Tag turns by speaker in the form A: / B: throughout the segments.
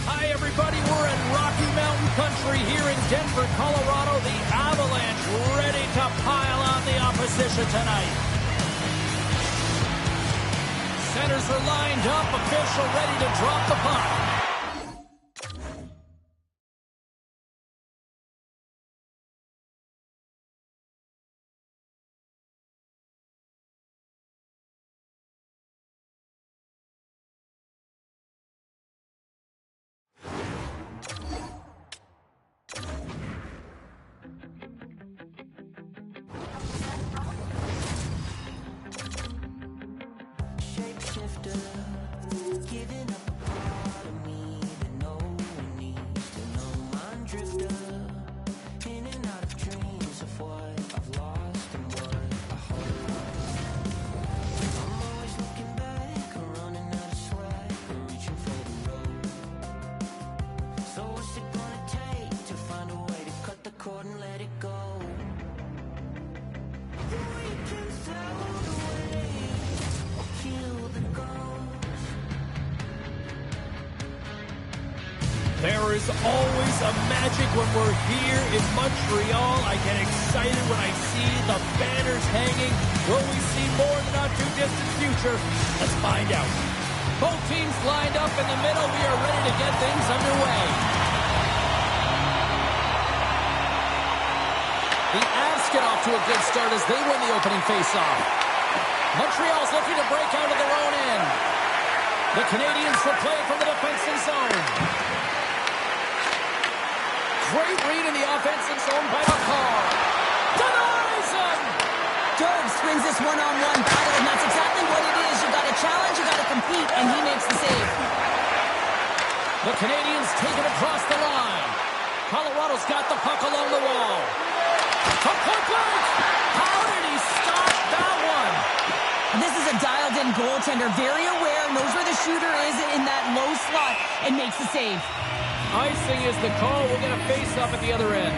A: Hi, everybody. We're in Rocky Mountain Country here in Denver, Colorado. The Avalanche ready to pile on the opposition tonight. Centers are lined up. Official ready to drop the puck. There is always a magic when we're here in Montreal. I get excited when I see the banners hanging. Will we see more in the not-too-distant future? Let's find out. Both teams lined up in the middle. We are ready to get things underway. The Avs get off to a good start as they win the opening faceoff. Montreal's looking to break out of their own end. The Canadiens will play from the defensive zone. Great read in the offensive zone by McCall. Denies him!
B: Jones wins this one-on-one battle, and that's exactly what it is. You got to challenge, you got to compete, and he makes the save.
A: The Canadiens take it across the line. Colorado's got the puck along the wall. From point blank! How did he stop that one?
B: This is a dialed-in goaltender, very aware, knows where the shooter is in that low slot, and makes the save.
A: Icing is the call. We'll get a face-up at the other end.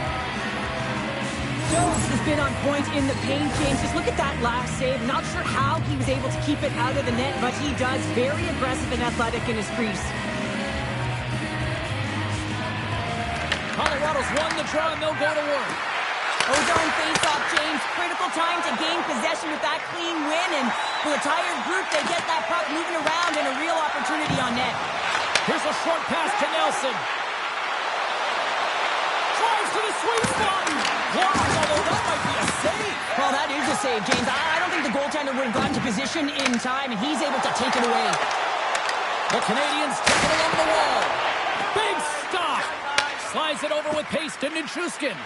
B: Jones has been on point in the paint, James. Just look at that last save. Not sure how he was able to keep it out of the net, but he does. Very aggressive and athletic in his crease.
A: Colorado's won the draw, and they'll go to work.
B: Ozone face-off, James. Critical time to gain possession with that clean win, and for a tired group, they get that puck moving around and a real opportunity on net.
A: Here's a short pass to Nelson. Drives to the sweet spot. Blocked, although that might be a save.
B: Well, that is a save, James. I don't think the goaltender would have gotten to position in time, and he's able to take it away.
A: The Canadiens take it along the wall. Big stop. Slides it over with pace to Nichushkin.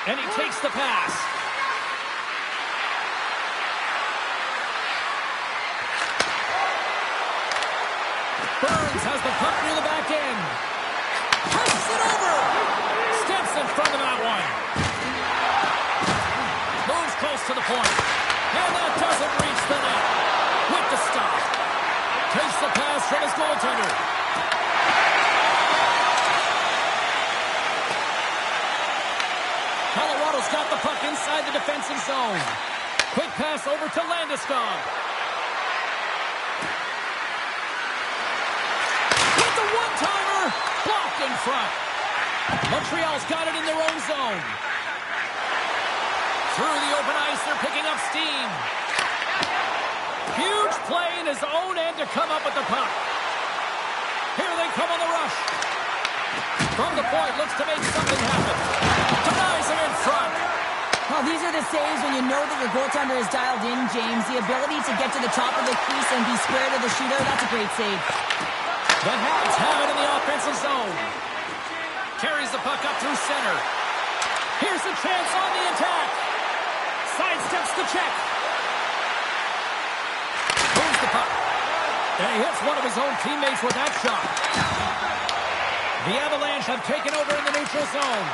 A: And he takes the pass. Burns has the puck near the back end. Passes it over. Steps in front of that one. Moves close to the point. And that doesn't reach the net. With the stop. Takes the pass from his goaltender. Colorado's got the puck inside the defensive zone. Quick pass over to Landeskog. With the one-timer, blocked in front. Montreal's got it in their own zone. Through the open ice, they're picking up steam. Huge play in his own end to come up with the puck. Here they come on the rush. From the point, looks to make something happen. Denies him in front.
B: Well, these are the saves when you know that your goaltender is dialed in, James. The ability to get to the top of the crease and be square to the shooter, that's a great save.
A: The Habs have it in the offensive zone. Carries the puck up through center. Here's a chance on the attack. Sidesteps the check. Moves the puck. And he hits one of his own teammates with that shot. The Avalanche have taken over in the neutral zone.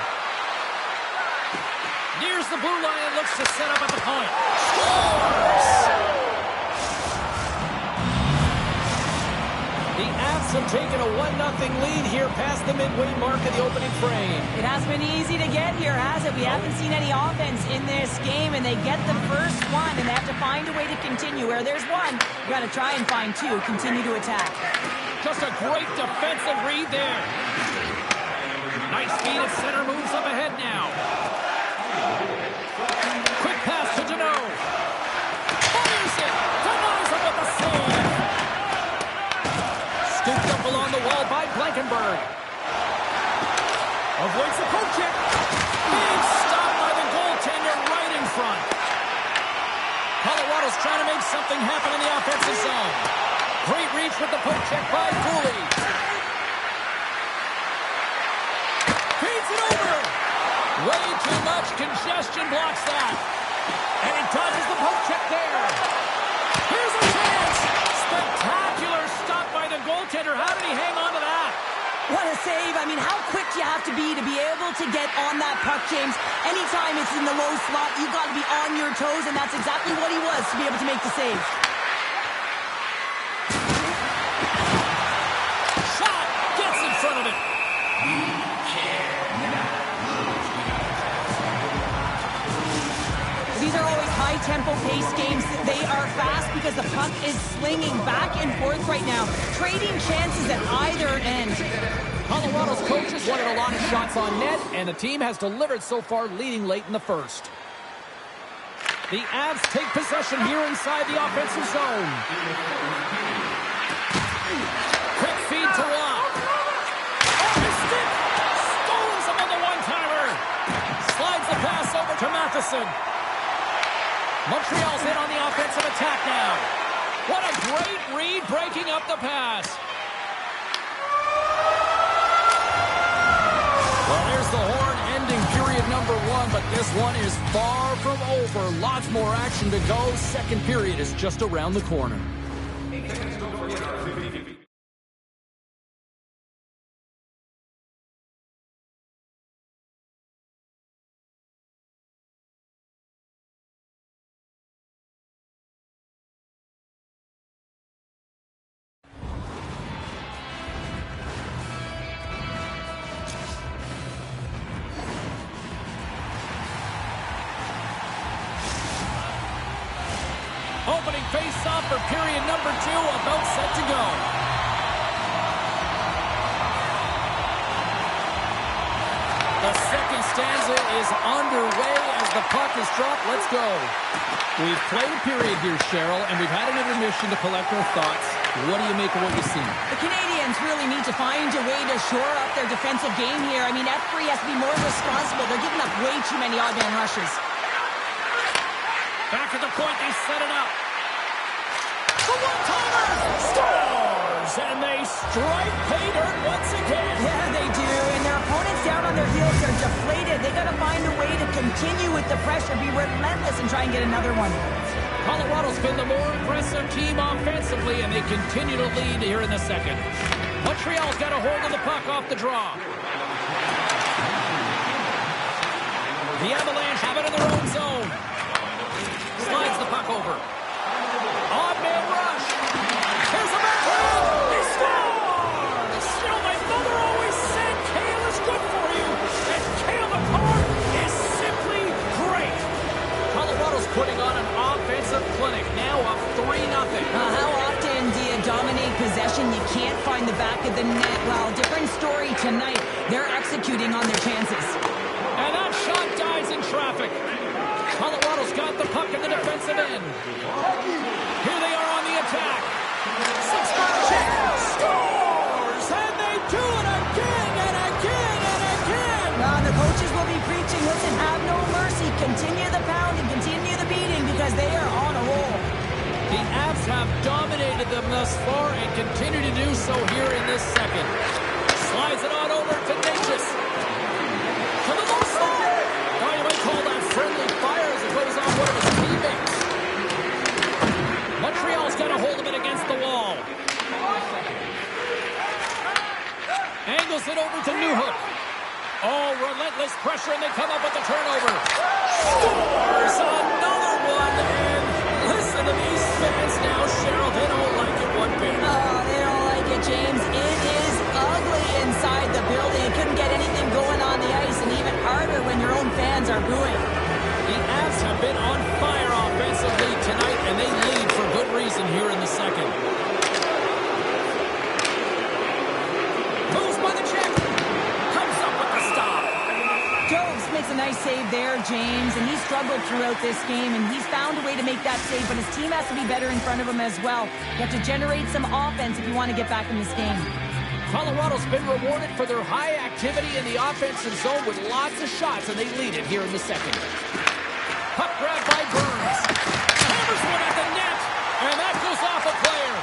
A: Nears the blue line and looks to set up at the point. Scores! The Avs have taken a 1-0 lead here past the midway mark of the opening frame.
B: It hasn't been easy to get here, has it? We haven't seen any offense in this game, and they get the first one, and they have to find a way to continue. Where there's one, you got to try and find two. Continue to attack.
A: just a great defensive read there. Nice feed at center, moves up ahead now. Quick pass to Deneau. Fires it. Denies him with the save. Scooped up along the wall by Blankenberg. Avoids the poke check. Big stop by the goaltender right in front. Colorado's trying to make something happen in the offensive zone. Great reach with the poke check by Cooley. Feeds it over. Way too much congestion blocks that. And he dodges the poke check there. Here's a chance. Spectacular stop by the goaltender. How did he hang on to that?
B: What a save. I mean, how quick do you have to be able to get on that puck, James? Anytime it's in the low slot, you've got to be on your toes, and that's exactly what he was to be able to make the save.
A: Shot. Gets in front of it.
B: These are always high-tempo pace games. They are fast because the puck is slinging back and forth right now, trading chances at either end.
A: Colorado's coaches wanted a lot of shots on net, and the team has delivered so far, leading late in the first. The Avs take possession here inside the offensive zone. Quick feed to Watt. Oh, his stick! Stolen some on the one-timer. Slides the pass over to Matheson. Montreal's in on the offensive attack now. What a great read breaking up the pass. Well, there's the horn ending period number 1, but this one is far from over. Lots more action to go. Second period is just around the corner. Opening face-off for period number 2, about set to go. The second stanza is underway as the puck is dropped. Let's go. We've played a period here, Cheryl, and we've had an intermission to collect our thoughts. What do you make of what you've seen?
B: The Canadians really need to find a way to shore up their defensive game here. I mean, F3 has to be more responsible. They're giving up way too many odd man rushes.
A: Back at the point, they set it up. The one-timer scores, and they strike pay dirt once again.
B: Yeah, they do, and their opponents down on their heels are deflated. They got to find a way to continue with the pressure, be relentless, and try and get another one.
A: Colorado's been the more aggressive team offensively, and they continue to lead here in the second. Montreal's got a hold of the puck off the draw. The Avalanche have it in their own zone. Slides the puck over. Odd man rush. Here's a backhand. He scores! You know, my mother always said kale is good for you. And Cale Makar is simply great. Colorado's putting on an offensive clinic. Now up 3-0.
B: How often do you dominate possession? You can't find the back of the net. Well, different story tonight. They're executing on their chances.
A: And that shot dies in traffic. Colorado's got the puck in the defensive end. Here they are on the attack. Six-foot check. Scores! And they do it again and again and again.
B: The coaches will be preaching, listen, have no mercy. Continue the pounding, continue the beating, because they are on a roll.
A: The Avs have dominated them thus far and continue to do so here in this second. Slides it on over to Natchez. To the low slot. Now you might call that friendly fire as it goes on one of his teammates. Montreal's got a hold of it against the wall. Angles it over to Newhook. Oh, relentless pressure, and they come up with the turnover. Scores another one, and listen to these fans now, Cheryl. They don't like it one bit.
B: Oh, they don't like it, James. It is ugly inside the building. You couldn't get anything going on the ice, and even harder when your own fans are booing.
A: The Avs have been on fire offensively tonight, and they lead for good reason here in the second.
B: That's a nice save there, James. And he struggled throughout this game, and he's found a way to make that save, but his team has to be better in front of him as well. You have to generate some offense if you want to get back in this game.
A: Colorado's been rewarded for their high activity in the offensive zone with lots of shots, and they lead it here in the second. Puck grab by Burns. Hammers one at the net, and that goes off a player.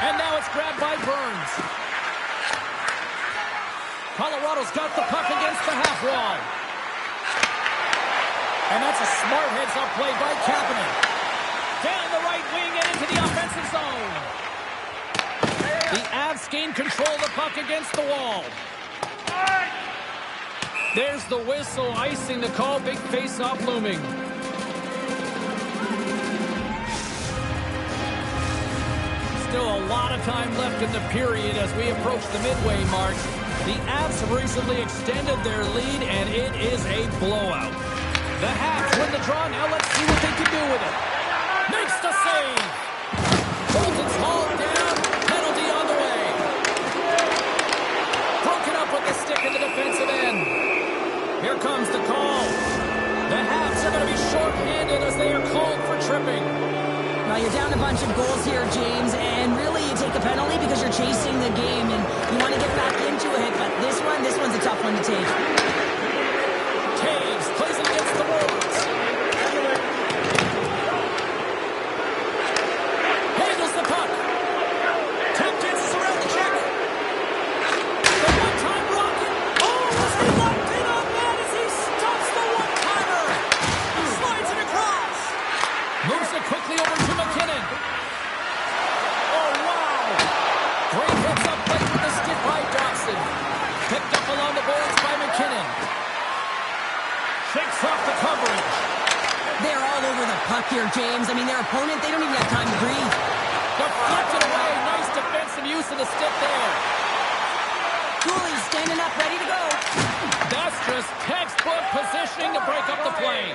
A: And now it's grabbed by Burns. Colorado's got the puck against the half wall. And that's a smart heads-up play by Kapanen. Down the right wing and into the offensive zone. The Avs gain control of the puck against the wall. There's the whistle, icing the call. Big face-off looming. Still a lot of time left in the period as we approach the midway mark. The Avs have recently extended their lead, and it is a blowout. The Habs win the draw. Now let's see what they can do with it. Makes the save. Bolton's hauled down. Penalty on the way. Broken up with the stick in the defensive end. Here comes the call. The Habs are going to be short-handed as they are called for tripping.
B: Well, you're down a bunch of goals here, James, and really you take a penalty because you're chasing the game and you want to get back into it, but this one's a tough one to take.
A: Taves plays it against the boards. Handles the puck. Tap dances around the check. The one-time rocket. Oh, was he locked in on that as he stops the one-timer. Slides it across. Moves it quickly over to McKinnon. Oh, wow. Great heads-up play with the stick by Dawson. Picked up along the boards by McKinnon. Shakes off the coverage.
B: They're all over the puck here, James. I mean, their opponent, they don't even have time to breathe.
A: Deflected away. Nice defensive use of the stick there.
B: Cooley's standing up, ready to go.
A: That's just textbook positioning to break up the play.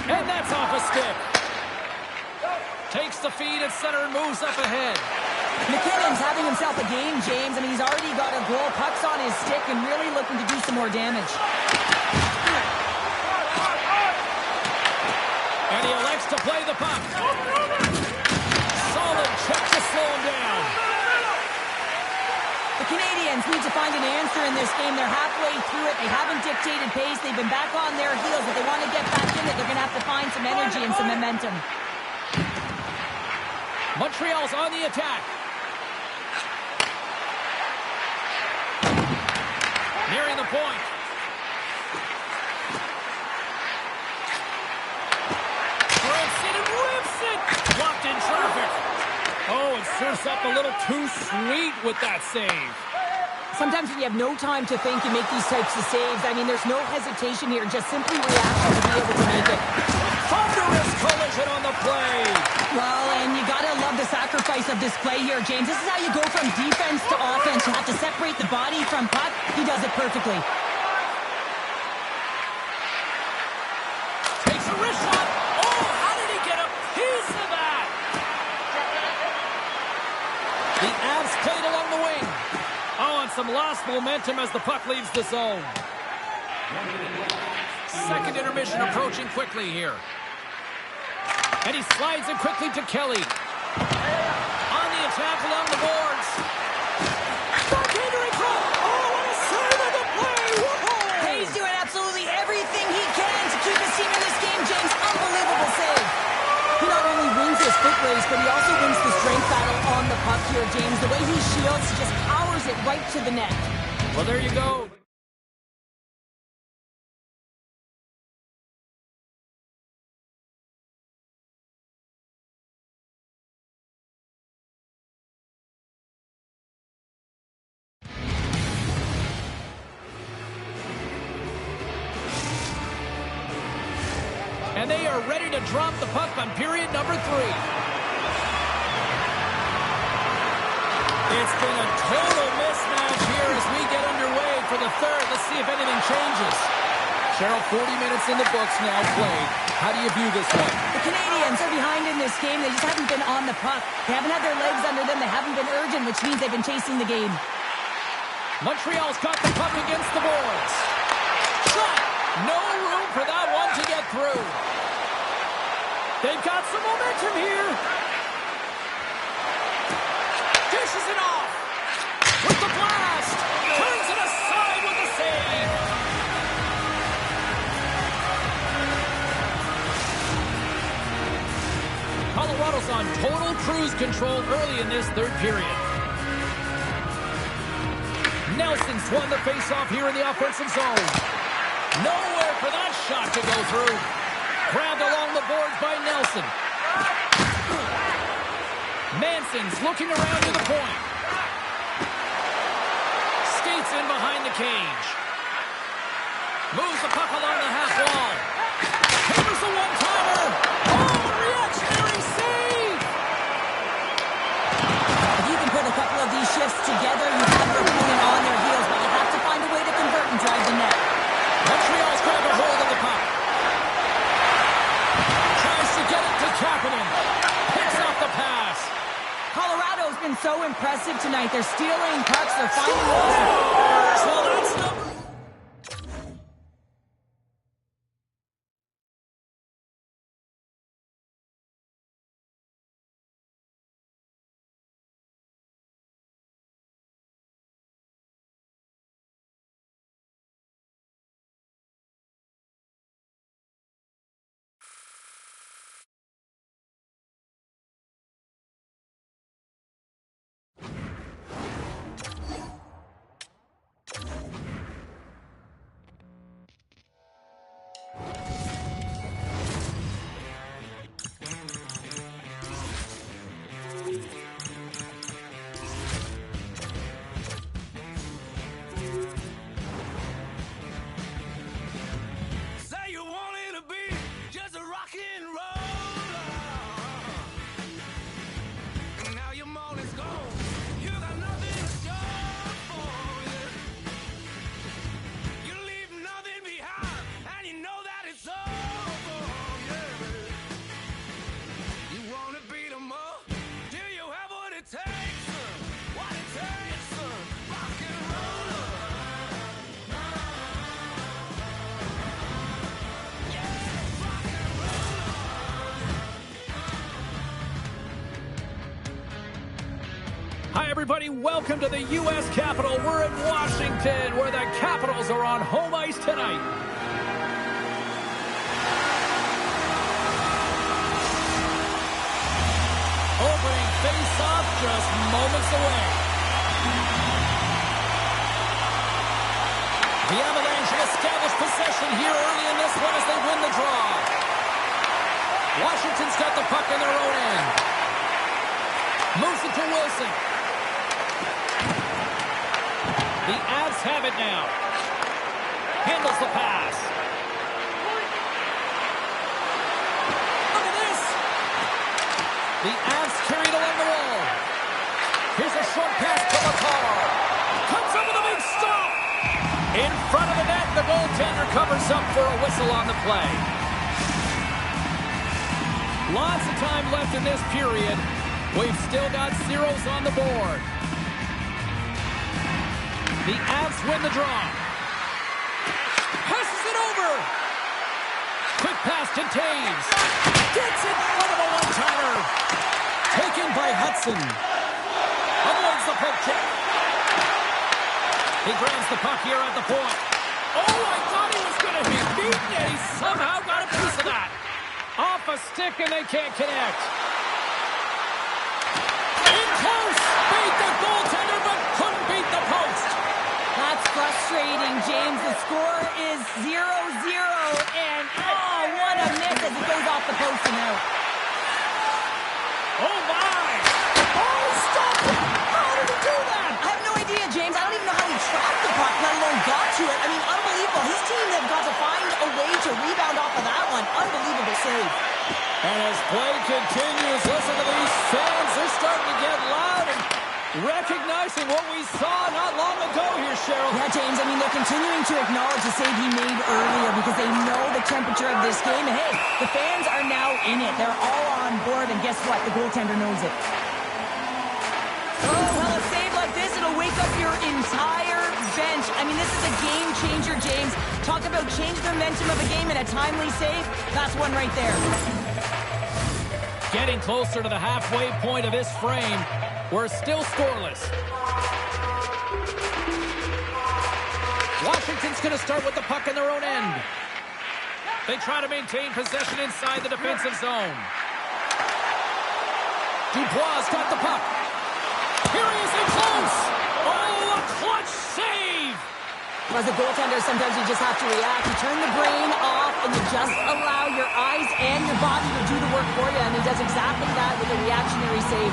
A: And that's off a stick. Takes the feed at center and moves up ahead.
B: McKinnon's having himself a game, James. I mean, he's already got a goal. Puck's on his stick and really looking to do some more damage.
A: And he elects to play the puck. Solid check to slow him down.
B: The Canadiens need to find an answer in this game. They're halfway through it. They haven't dictated pace. They've been back on their heels. If they want to get back in it, they're going to have to find some energy and some momentum.
A: Montreal's on the attack. Nearing the point. Breaks it and rips it. Blocked in traffic. Oh, it serves up a little too sweet with that save.
B: Sometimes when you have no time to think, you make these types of saves. I mean, there's no hesitation here. Just simply reaction to be able to make it.
A: Thunderous collision on the play.
B: Well, and you gotta love the sacrifice of this play here, James. This is how you go from defense to offense. You have to separate the body from puck. He does it perfectly.
A: Takes a wrist shot. Oh, how did he get a piece of that? The Avs played along the wing. Oh, and some lost momentum as the puck leaves the zone. Second intermission approaching quickly here. And he slides it quickly to Kelly. On the attack along the boards. Backhander in front. Oh, what a save of the play. Whoa.
B: He's doing absolutely everything he can to keep his team in this game, James. Unbelievable save. He not only wins his foot race, but he also wins the strength battle on the puck here, James. The way he shields, he just powers it right to the net.
A: Well, there you go. And they are ready to drop the puck on period number 3. It's been a total mismatch here as we get underway for the third. Let's see if anything changes. Cheryl, 40 minutes in the books now played. How do you view this one?
B: The Canadiens are behind in this game. They just haven't been on the puck. They haven't had their legs under them. They haven't been urgent, which means they've been chasing the game.
A: Montreal's got the puck against the boards. Shot! No room for that one to get through. They've got some momentum here. Dishes it off. With the blast. Turns it aside with the save. Colorado's on total cruise control early in this third period. Nelson's won the faceoff here in the offensive zone. Nowhere for that shot to go through. Grabbed along the boards by Nelson. Manson's looking around to the point. Skates in behind the cage. Moves the puck along the half wall. Hammers a one-timer. Oh, a reactionary save!
B: If you can put a couple of these shifts together, you put your opponent on their heels, but you have to find a way to convert and drive the net.
A: Montreal's grabbed a hold of the puck. Tries to get it to Kapanen. Picks off the pass.
B: Colorado's been so impressive tonight. They're stealing pucks. They're finding ways.
A: Well, that's number... Hi, everybody. Welcome to the U.S. Capitol. We're in Washington, where the Capitals are on home ice tonight. Opening face-off just moments away. The Avalanche have established possession here early in this one as they win the draw. Washington's got the puck in their own end. Moves it to Wilson. The Avs have it now. Handles the pass. Look at this. The Avs carried along the wall. Here's a short pass to Makar. Comes up with a big stop. In front of the net, the goaltender covers up for a whistle on the play. Lots of time left in this period. We've still got zeros on the board. The Avs win the draw. Passes it over. Quick pass to Taves. Gets in front of a one-timer. Taken by Hudson. Avoids the poke check. He grabs the puck here at the point. Oh, I thought he was going to be beaten, and he somehow got a piece of that. Off a stick, and they can't connect. In close. Beat the goaltender, but couldn't beat the post.
B: That's frustrating, James. The score is 0-0, and oh, what a miss as it goes off the post and out.
A: Oh, my! Oh, stop it! How did he do that?
B: I have no idea, James. I don't even know how he tracked the puck, let alone got to it. I mean, unbelievable. His team have got to find a way to rebound off of that one. Unbelievable save.
A: And as play continues, listen to these fans. They're starting to get loud and recognizing what we saw not long ago here, Cheryl.
B: Yeah, James, I mean, they're continuing to acknowledge the save he made earlier because they know the temperature of this game. And hey, the fans are now in it. They're all on board, and guess what? The goaltender knows it. Oh, well, a save like this, it'll wake up your entire I mean, this is a game changer, James. Talk about change the momentum of a game and a timely save. That's one right there.
A: Getting closer to the halfway point of this frame. We're still scoreless. Washington's going to start with the puck in their own end. They try to maintain possession inside the defensive zone. Dubois got the puck. Here he is in close. Oh, a clutch save.
B: As a goaltender, sometimes you just have to react. You turn the brain off and you just allow your eyes and your body to do the work for you. And he does exactly that with a reactionary save.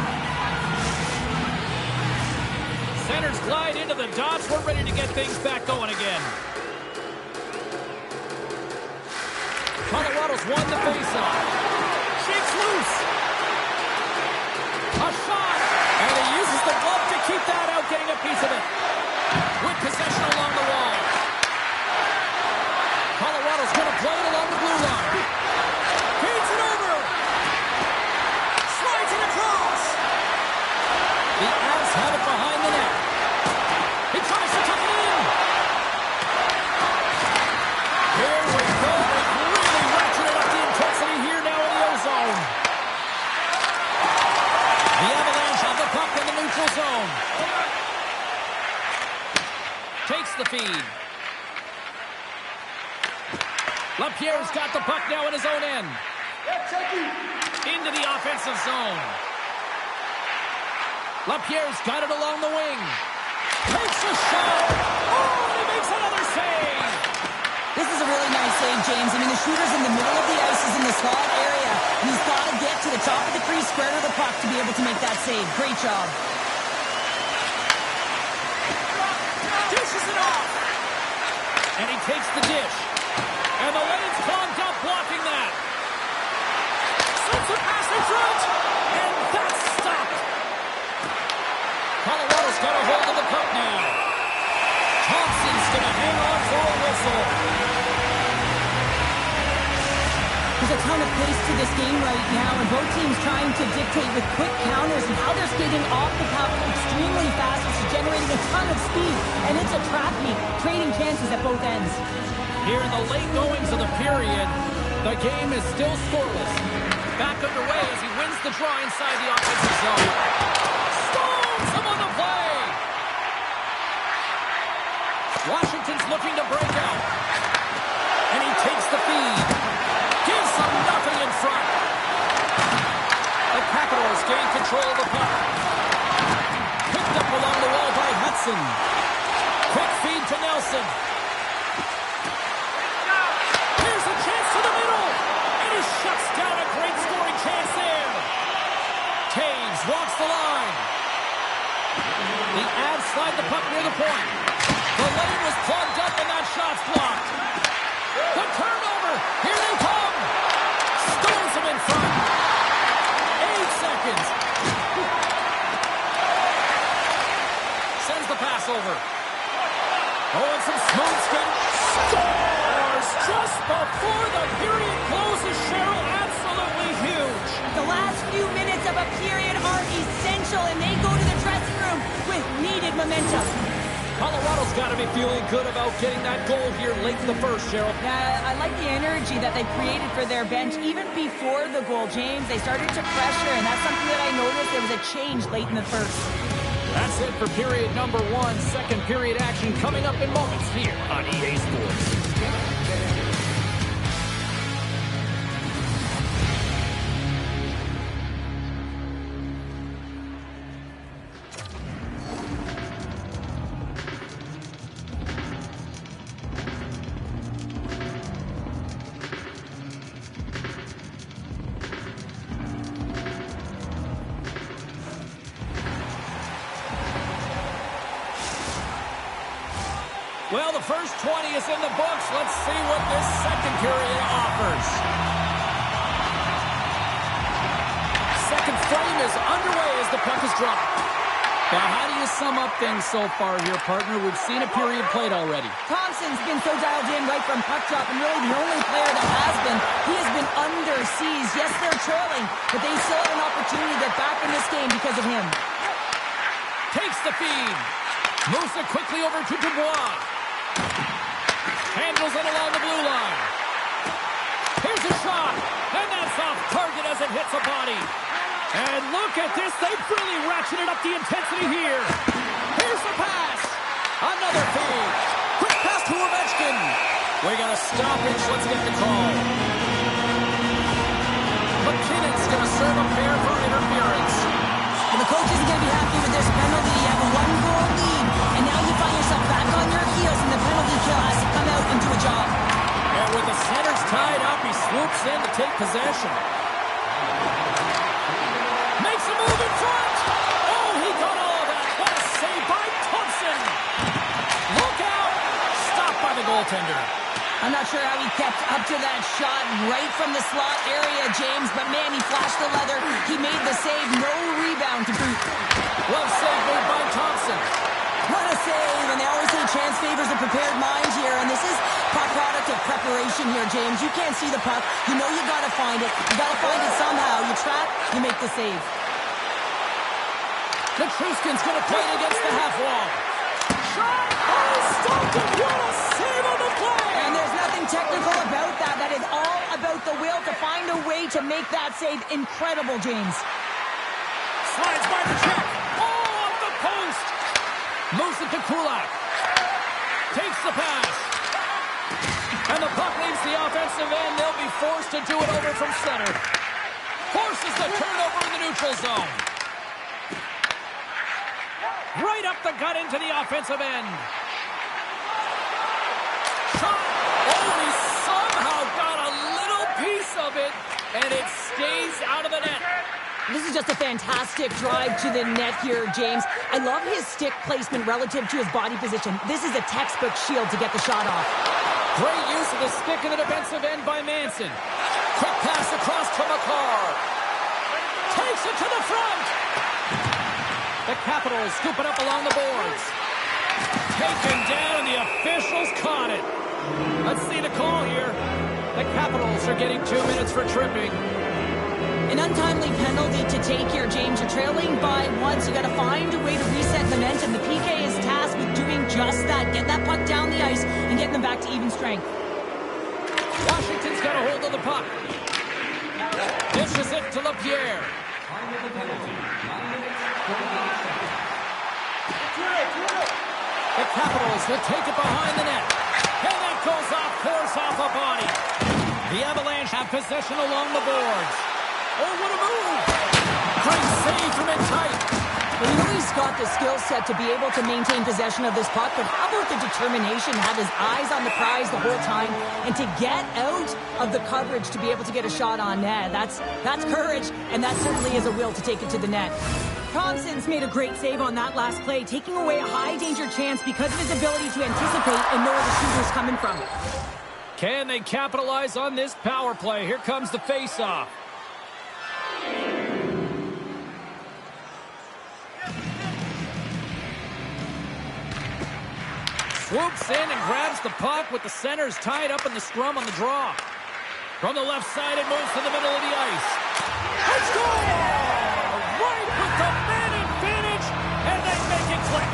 A: Centers glide into the dots. We're ready to get things back going again. Colorado's won the faceoff. Shakes loose. A shot. And he uses the glove to keep that out, getting a piece of it. With possession along the wall. Colorado's going to play it along the blue line. Feeds it over. Slides it across. The Avs have it behind the net. He tries to tuck it in. Here we go. They've really ratcheted up the intensity here now in the O-zone. The Avalanche have the puck in the neutral zone. Takes the feed. LaPierre's got the puck now in his own end. Into the offensive zone. LaPierre's got it along the wing. Takes a shot. Oh, and he makes another save.
B: This is a really nice save, James. I mean, the shooter's in the middle of the ice. He's in the slot area. And he's got to get to the top of the crease, square to the puck to be able to make that save. Great job.
A: Dishes it off. And he takes the dish. And the lane's clogged up, blocking that. Sends a pass in front. And that's stopped. Colorado's got a hold of the puck now. Thompson's going to hang on for a whistle.
B: There's a ton of pace to this game right now, and both teams trying to dictate with quick counters and how they're skating off the puck extremely fast, which is generating a ton of speed, and it's a trap meet, trading chances at both ends.
A: Here in the late goings of the period, the game is still scoreless. Back underway as he wins the draw inside the offensive zone. Stones him on the play! Washington's looking to break out. And he takes the feed. Gives them nothing in front. The Capitals gain control of the puck. Picked up along the wall by Hudson. Quick feed to Nelson. Here's a chance to the middle. And he shuts down a great scoring chance there. Taves walks the line. The Avs slide the puck near the point. The lane was plugged up and that shot's blocked. The turnover. Here they come. Stones him in front. 8 seconds. Sends the pass over. Oh, and some smooth skating. Scores just before the period closes, Cheryl. Absolutely huge.
B: The last few minutes of a period are essential, and they go to the dressing room with needed momentum.
A: Colorado's got to be feeling good about getting that goal here late in the first, Cheryl.
B: Yeah, I like the energy that they created for their bench even before the goal, James. They started to pressure, and that's something that I noticed. There was a change late in the first.
A: That's it for period number 1. Second period action coming up in moments here on EA Sports. Well, the first 20 is in the books. Let's see what this second period offers. Second frame is underway as the puck is dropped. Now, how do you sum up things so far here, partner? We've seen a period played already.
B: Thompson's been so dialed in right from puck drop, and really the only player that has been. He has been under siege. Yes, they're trailing, but they still have an opportunity to get back in this game because of him.
A: Takes the feed. Moves it quickly over to Dubois. Handles it along the blue line. Here's a shot, and that's off target as it hits a body. And look at this. They've really ratcheted up the intensity here. Here's the pass. Another feed. Quick pass to Ovechkin. We got a stoppage. Let's get the call. McKinnon's going to serve a pair for interference.
B: And the coach isn't going to be happy with this penalty. You have a one-goal lead, and now you find yourself back on your heels, and the penalty kill has to come out and do a job.
A: And with the centers tied up, he swoops in to take possession. Makes a move in front. Oh, he got all of that. What a save by Thompson. Look out. Stopped by the goaltender.
B: I'm not sure how he kept up to that shot right from the slot area, James, but man, he flashed the leather. He made the save, no rebound to boot.
A: Well saved by Thompson.
B: What a save, and they always say chance favors a prepared mind here, and this is a product of preparation here, James. You can't see the puck. You know you got to find it. You got to find it somehow. You trap, you make the save.
A: Nichushkin's going to play it against the half wall. Shot! Oh, stopped it! What a save on the play!
B: And there's nothing technical about that. That is all about the will to find a way to make that save incredible, James.
A: Slides by the check. Oh, off the post. Moves it to Kulak. Takes the pass. And the puck leaves the offensive end. They'll be forced to do it over from center. Forces the turnover in the neutral zone. Right up the gut into the offensive end. Shot. Oh, he somehow got a little piece of it, and it stays out of the net.
B: This is just a fantastic drive to the net here, James. I love his stick placement relative to his body position. This is a textbook shield to get the shot off.
A: Great use of the stick in the defensive end by Manson. Quick pass across to Makar. Takes it to the front. The Capitals scoop it up along the boards. Taken down, and the officials caught it. Let's see the call here. The Capitals are getting 2 minutes for tripping.
B: An untimely penalty to take here, James. You're trailing by once. You got to find a way to reset momentum. The PK is tasked with doing just that. Get that puck down the ice and getting them back to even strength.
A: Washington's got a hold of the puck. Dishes it to LaPierre. The Capitals will take it behind the net. And that goes off course off a body. The Avalanche have possession along the boards. Oh, what a move! Great save from in tight.
B: Well, you know he's got the skill set to be able to maintain possession of this puck, but how about the determination to have his eyes on the prize the whole time and to get out of the coverage to be able to get a shot on net? That's courage, and that certainly is a will to take it to the net. Thompson's made a great save on that last play, taking away a high-danger chance because of his ability to anticipate and know where the shooter's coming from.
A: Can they capitalize on this power play? Here comes the face-off. Swoops in and grabs the puck with the centers tied up in the scrum on the draw. From the left side, it moves to the middle of the ice. A score! Right with the man advantage, and they make it click.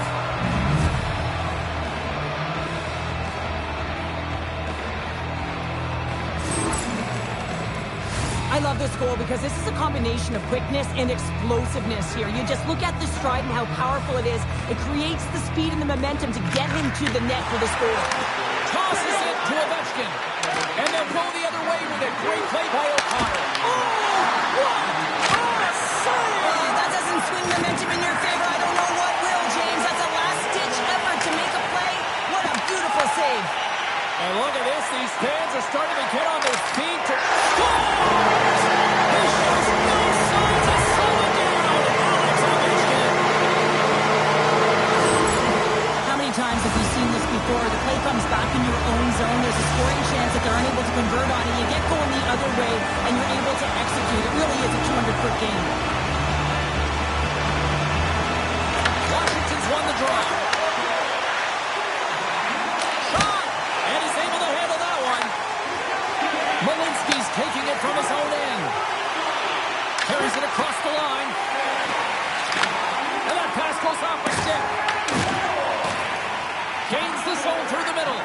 B: I love this goal because this is a combination of quickness and explosiveness here. You just look at the stride and how powerful it is. It creates the speed and the momentum to get him to the net for the score.
A: Tosses it to Ovechkin. And they'll go the other way with a great play by O'Connor. Oh, what a save!
B: That doesn't swing momentum in your favor. I don't know what will, James. That's a last-ditch effort to make a play. What a beautiful save.
A: And look at this. These fans are starting to get on their feet to score! He shows no signs of slowing down. Alex Ovechkin.
B: How many times have we seen this before? The play comes back in your own zone. There's a scoring chance that they're unable to convert on it. You get going the other way, and you're able to execute. It really is a 200-foot game.
A: Washington's won the draw. Shot! And he's able to handle that one. Malinsky's taking it from his own end. Carries it across the line. And that pass goes off a stick. Gains the zone through the middle.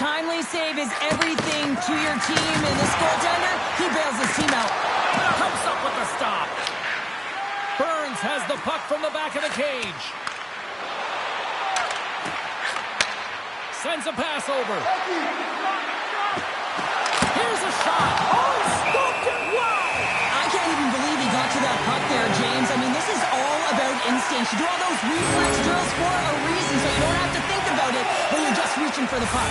B: timely save is everything to your team, and this goaltender, he bails his team out.
A: Comes up with the stop. Burns has the puck from the back of the cage. Sends a pass over. Here's a shot. Oh, he stopped it. Wow!
B: I can't even believe he got to that puck there, James. I mean, this is all about instinct. You do all those reflex drills for a reason, so you don't have to think about it when you're just reaching for the puck.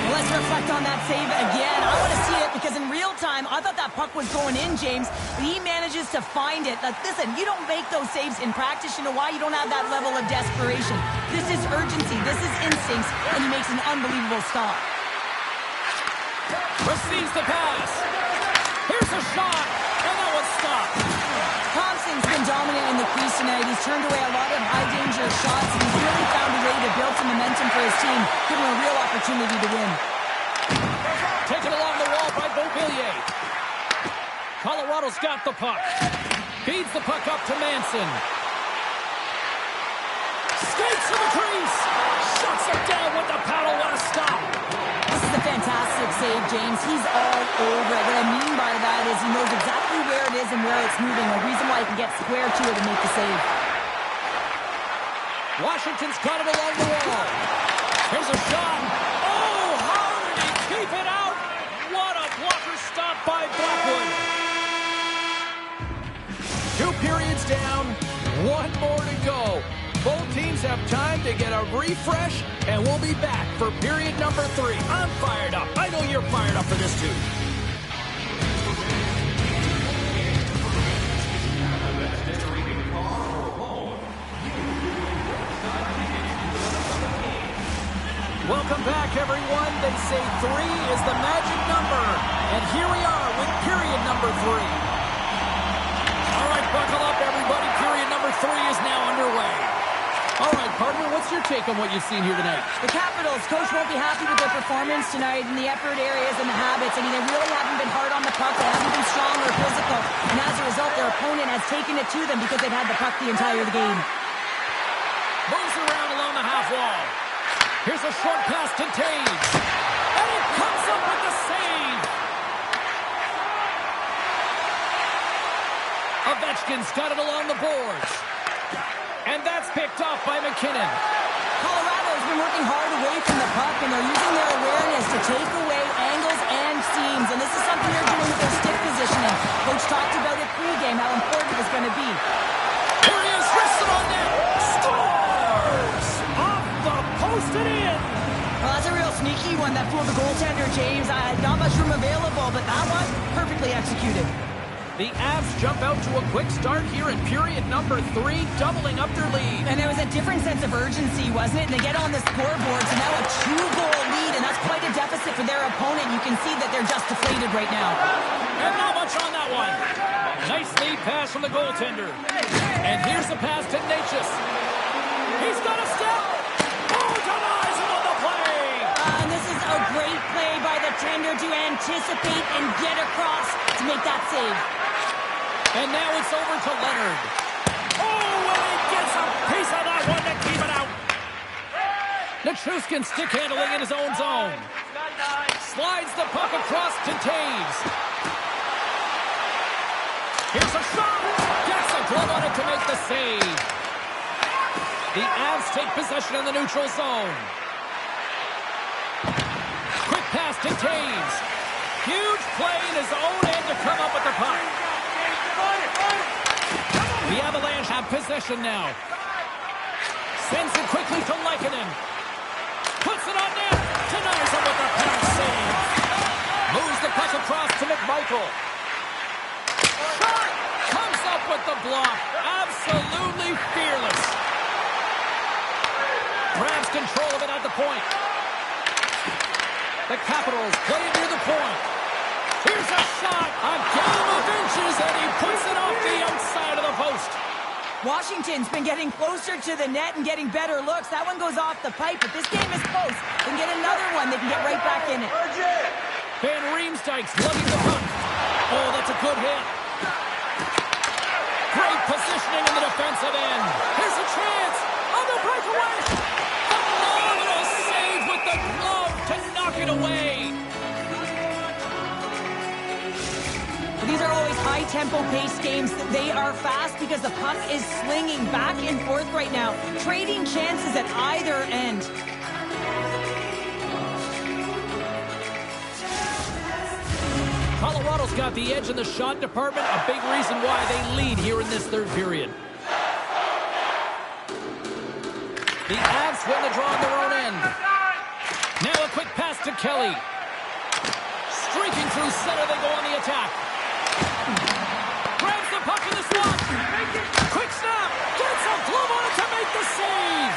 B: Well, let's reflect on that save again. I want to see it because in real time, I thought that puck was going in, James, but he manages to find it. Like, listen, you don't make those saves in practice. You know why? You don't have that level of desperation. This is urgency. This is instincts, and he makes an unbelievable stop.
A: Receives the pass. Here's a shot, and that one's stopped.
B: Thompson's been dominant in the crease tonight. He's turned away a lot of high-danger shots, and he's really found a way to build some momentum for his team, giving him a real opportunity to win.
A: Taken along the wall by Beauvillier. Colorado's got the puck. Feeds the puck up to Manson. Skates to the crease. Shuts him down with the paddle. What a stop.
B: This is a fantastic save, James. He's all over it. What I mean by that is he knows exactly where it is and where it's moving. A reason why he can get square to it and make the save.
A: Washington's got it along the wall. Here's a shot. Oh, how did he keep it out? What a blocker stop by Blackwood. 2 periods down, 1 more to go. Both teams have time to get a refresh, and we'll be back for period number 3. I'm fired up. I know you're fired up for this, too. Welcome back, everyone. They say 3 is the magic number. And here we are with period number 3. All right, buckle up, everybody. Period number 3 is now underway. All right, partner, what's your take on what you've seen here tonight?
B: The Capitals, coach won't be happy with their performance tonight in the effort areas and the habits. I mean, they really haven't been hard on the puck. They haven't been strong or physical. And as a result, their opponent has taken it to them because they've had the puck the entire game.
A: Moves around along the half wall. Here's a short pass to Taves. And he comes up with the save. Ovechkin's got it along the boards. And that's picked off by McKinnon.
B: Colorado's been working hard away from the puck, and they're using their awareness to take away angles and seams. And this is something they're doing with their stick positioning. Coach talked about it pregame, how important it was going to be.
A: Here he is, wristed on net. Scores! Off the post and in.
B: Well, that's a real sneaky one that fooled the goaltender, James. Not much room available, but that one perfectly executed.
A: The Avs jump out to a quick start here in period number 3, doubling up their lead.
B: And there was a different sense of urgency, wasn't it? And they get on the scoreboard, so now a 2-goal lead, and that's quite a deficit for their opponent. You can see that they're just deflated right now.
A: And not much on that one. Nice lead pass from the goaltender. And here's the pass to Necas. He's got a step. Oh, denies him on the play.
B: And this is a great play by the tender to anticipate and get across to make that save.
A: And now it's over to Leonard. Oh, and he gets a piece of that one to keep it out. Nichushkin stick handling in his own zone. Slides the puck across to Taves. Here's a shot. Gets a glove on it to make the save. The Avs take possession in the neutral zone. Quick pass to Taves. Huge play in his own end to come up with the puck. The Avalanche have possession now. Sends it quickly to Lehkonen. Puts it on net. Denies him with the pass save. Moves the puck across to McMichael. Shot! Comes up with the block. Absolutely fearless. Grabs control of it at the point. The Capitals play it near the point. Here's a shot. A game of inches, and he puts it off the outside of the post.
B: Washington's been getting closer to the net and getting better looks. That one goes off the pipe, but this game is close. They can get another one. They can get right back in it.
A: Van Riemsdyk's lugging the puck. Oh, that's a good hit. Great positioning in the defensive end. Here's a chance on the breakaway. Phenomenal save with the glove to knock it away.
B: These are always high-tempo pace games. They are fast because the puck is slinging back and forth right now, trading chances at either end.
A: Colorado's got the edge in the shot department, a big reason why they lead here in this third period. The Avs win the draw on their own end. Now a quick pass to Kelly. Streaking through center, they go on the attack. Grabs the puck in the slot. Quick snap. Gets a glove on it to make the save.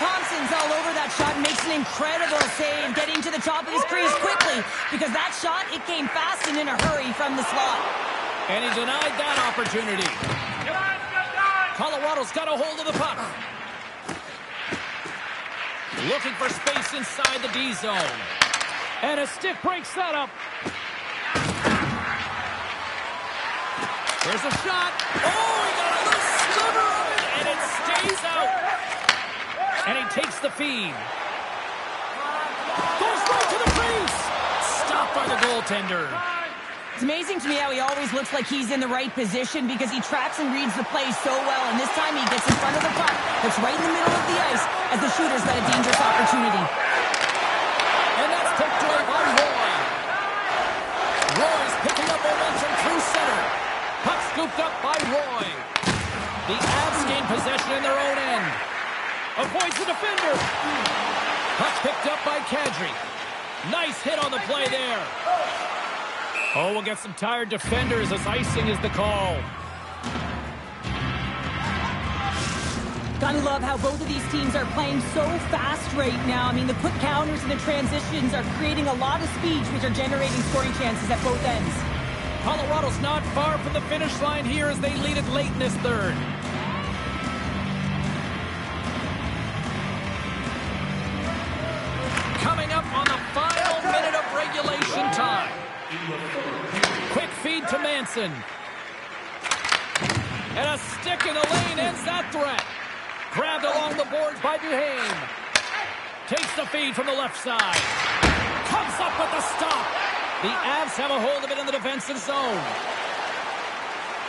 B: Thompson's all over that shot and makes an incredible save, getting to the top of his crease quickly, because that shot, it came fast and in a hurry from the slot.
A: And he denied that opportunity. Colorado's got a hold of the puck. Looking for space inside the D zone. And a stick breaks that up. There's a shot. Oh, he got a little sliver of it, and it stays out. And he takes the feed. Goes right to the crease. Stopped by the goaltender.
B: It's amazing to me how he always looks like he's in the right position because he tracks and reads the play so well. And this time he gets in front of the puck that's right in the middle of the ice as the shooter's got a dangerous opportunity.
A: And that's picked away by Roy. Roy's picking up momentum through center. Puck scooped up by Roy. The Avs gain possession in their own end. Avoids the defender. Puck picked up by Kadri. Nice hit on the play there. Oh, we'll get some tired defenders as icing is the call.
B: Gotta love how both of these teams are playing so fast right now. I mean, the quick counters and the transitions are creating a lot of speed, which are generating scoring chances at both ends.
A: Colorado's not far from the finish line here as they lead it late in this third. Coming up on the final minute of regulation time. Quick feed to Manson. And a stick in the lane ends that threat. Grabbed along the boards by Duhaime. Takes the feed from the left side. Comes up with the stop. The Avs have a hold of it in the defensive zone.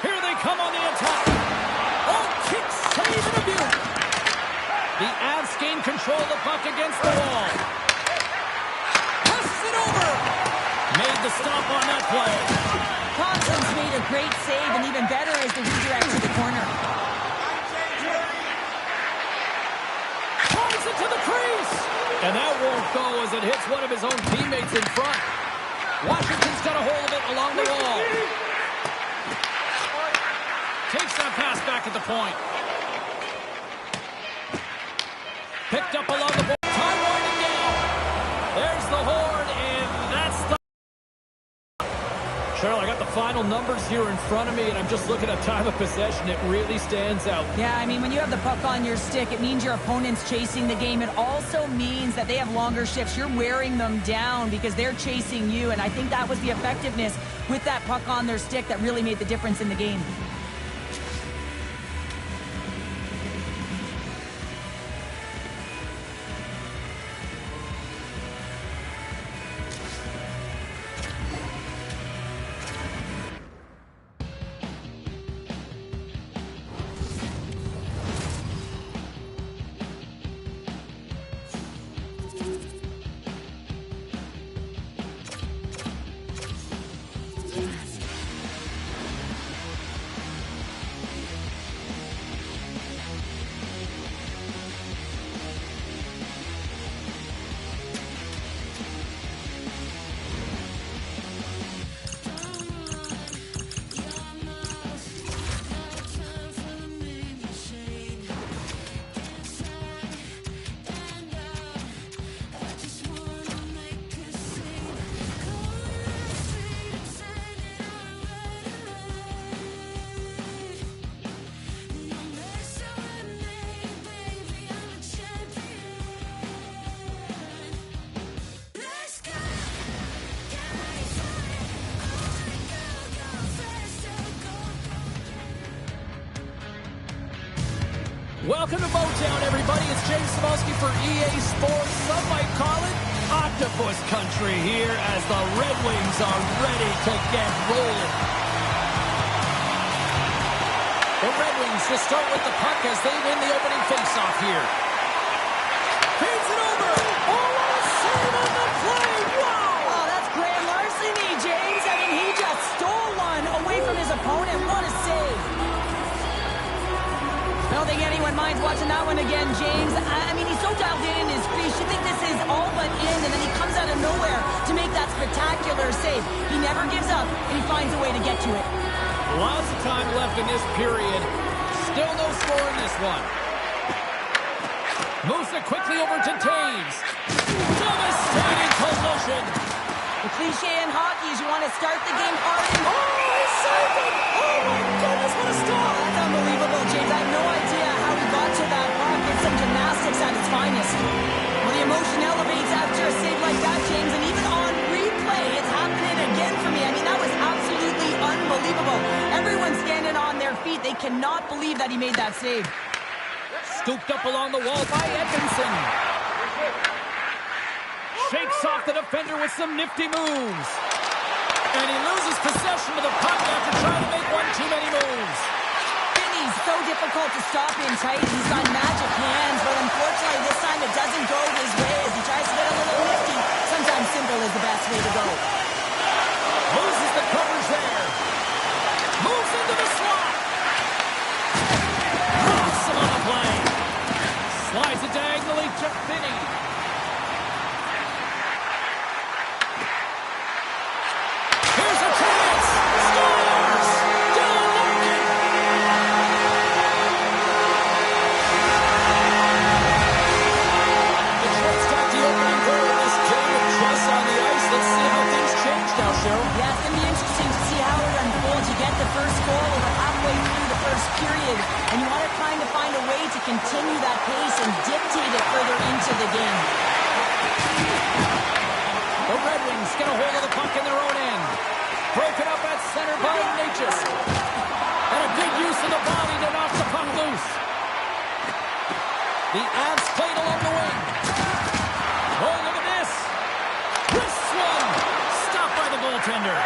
A: Here they come on the attack. Oh, kick, save, and a beaut. The Avs gain control of the puck against the wall. Passes it over. Made the stop on that play.
B: Thompson's made a great save, and even better is the redirect to the corner.
A: Throws it to the crease. And that won't go as it hits one of his own teammates in front. Washington's got a hold of it along the wall. Takes that pass back at the point. Picked up along the board. Time winding down. There's the horn, and that's the... Cheryl, I got the final numbers here in front of me, and I'm just looking at time of possession. It really stands out.
B: Yeah, I mean, when you have the puck on your stick, it means your opponent's chasing the game. It also means that they have longer shifts. You're wearing them down because they're chasing you, and I think that was the effectiveness with that puck on their stick that really made the difference in the game.
A: Welcome to Motown, everybody. It's James Cybulski for EA Sports. Some might call it octopus country here as the Red Wings are ready to get rolling. The Red Wings just start with the puck as they win the opening faceoff here. Feeds it over. Oh, what a save on the play. Wow.
B: Oh, that's grand larceny, James. I mean, he just stole one away from his opponent. What a save. I don't think anyone minds watching that one again, James. I mean, he's so dialed in his crease. You think this is all but in, and then he comes out of nowhere to make that spectacular save. He never gives up, and he finds a way to get to it.
A: Lots of time left in this period. Still no score in this one. Moves it quickly over to Taves. Devastating collision.
B: The cliche in hockey is you want to start the game hard and... Oh, he saved it! Oh, my goodness, what a stop! That's unbelievable, James. I have no idea how he got to that puck. It's some gymnastics at its finest. Well, the emotion elevates after a save like that, James, and even on replay, it's happening again for me. I mean, that was absolutely unbelievable. Everyone's standing on their feet. They cannot believe that he made that save.
A: Scooped up along the wall by Edmondson. Shakes off the defender with some nifty moves. And he loses possession of the puck after trying to make one too many moves.
B: Finney's so difficult to stop in tight. He's got magic hands, but unfortunately this time it doesn't go his way as he tries to get a little nifty. Sometimes simple is the best way to go.
A: Loses the coverage there. Moves into the slot. Drops him on the play. Slides it diagonally to Finney. Here's a chance. Scores! Dylan Larkin. Detroit's got the opening goal in this game with Chess on the ice. Let's see how things change now, Cheryl.
B: Yeah, it's going to be interesting to see how it unfolds. You get the first goal over halfway through the first period, and you want to kind of find a way to continue that pace and dictate it further into the game.
A: The Red Wings get a hold of the puck in their own end. Broken up at center by Natchez. And a good use of the body to knock the puck loose. The Avs played along the wing. Oh, look at this. Wrists one. Stopped by the goaltender.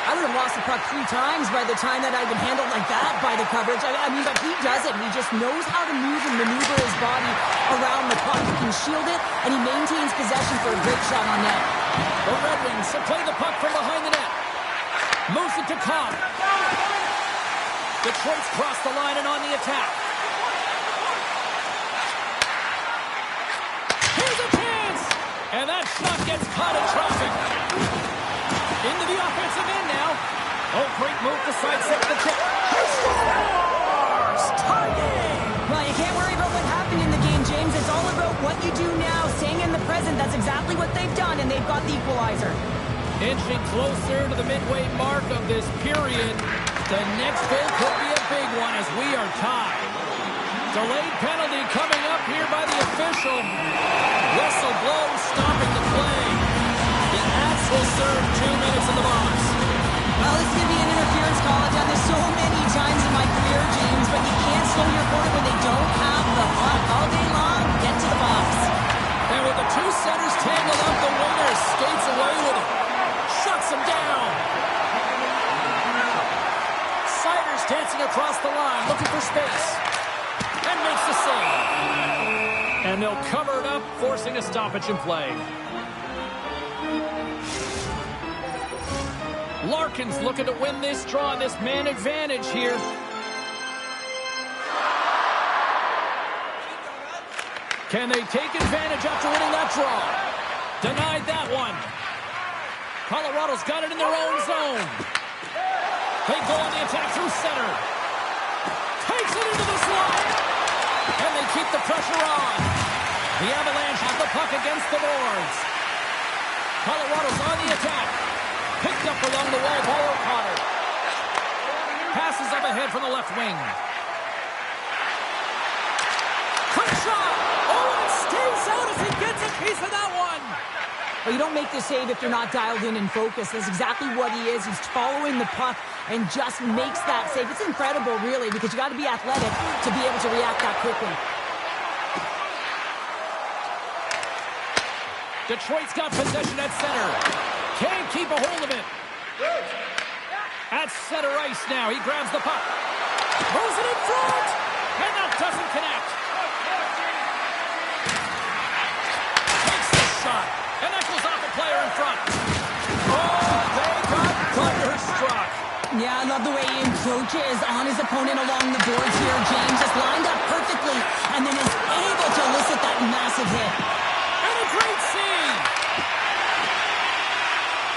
B: I would have lost the puck 3 times by the time that I'd been handled like that by the coverage. I mean, but he does it. He just knows how to move and maneuver his body around the puck. He can shield it, and he maintains possession for a great shot on net.
A: The Red Wings have played the puck from behind the net. Moves it to Cobb. Detroit's crossed the line and on the attack. Here's a chance! And that shot gets caught in traffic. Into the offensive end now. Oh, great move to sidestep the check. He scores! Tie game!
B: Well, you can't worry about what happened in the game, James. It's all about what you do now, staying in the present. That's exactly what they've done, and they've got the equalizer.
A: Inching closer to the midway mark of this period. The next goal could be a big one as we are tied. Delayed penalty coming up here by the official. Whistle blows, stopping the play. The Avs will serve 2 minutes in the box.
B: Well, this is going to be an interference call. I've done this so many times in my career, James, but you can't slow your opponent when they don't have the puck. All day long, get to the box.
A: And with the 2 centers tangled up, the winger skates away with it. Shuts him down. Siders dancing across the line, looking for space. And makes the save. And they'll cover it up, forcing a stoppage in play. Larkin's looking to win this draw, this man advantage here. Can they take advantage after winning that draw? Denied that one. Colorado's got it in their own zone. They go on the attack through center. Takes it into the slot. And they keep the pressure on. The Avalanche have the puck against the boards. Colorado's on the attack. Picked up along the wall by O'Connor. Passes up ahead from the left wing. Crenshaw! Oh, and stays out as he gets a piece of that one!
B: Well, you don't make the save if you're not dialed in and focused. That's exactly what he is. He's following the puck and just makes that save. It's incredible, really, because you got to be athletic to be able to react that quickly.
A: Detroit's got possession at center. Can't keep a hold of it. At center ice now. He grabs the puck. Moves it in front. And that doesn't connect. Takes the shot. And that goes off a player in front. Oh, they got thunderstruck.
B: Yeah, I love the way he encroaches on his opponent along the boards here. James just lined up perfectly and then is able to elicit that massive hit.
A: And a great save.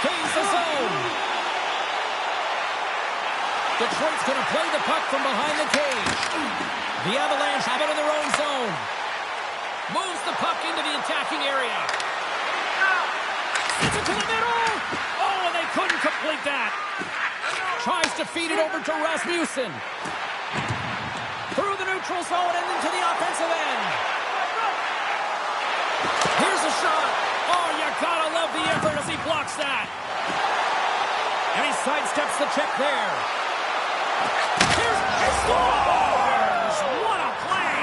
A: Gains the zone. Detroit's going to play the puck from behind the cage. The Avalanche have it in their own zone. Moves the puck into the attacking area. Sends it to the middle. Oh, and they couldn't complete that. Tries to feed it over to Rasmussen. Through the neutral zone and into the offensive end. Here's a shot. Oh, you gotta love the effort as he blocks that. And he sidesteps the check there. Here's he scores! What a play!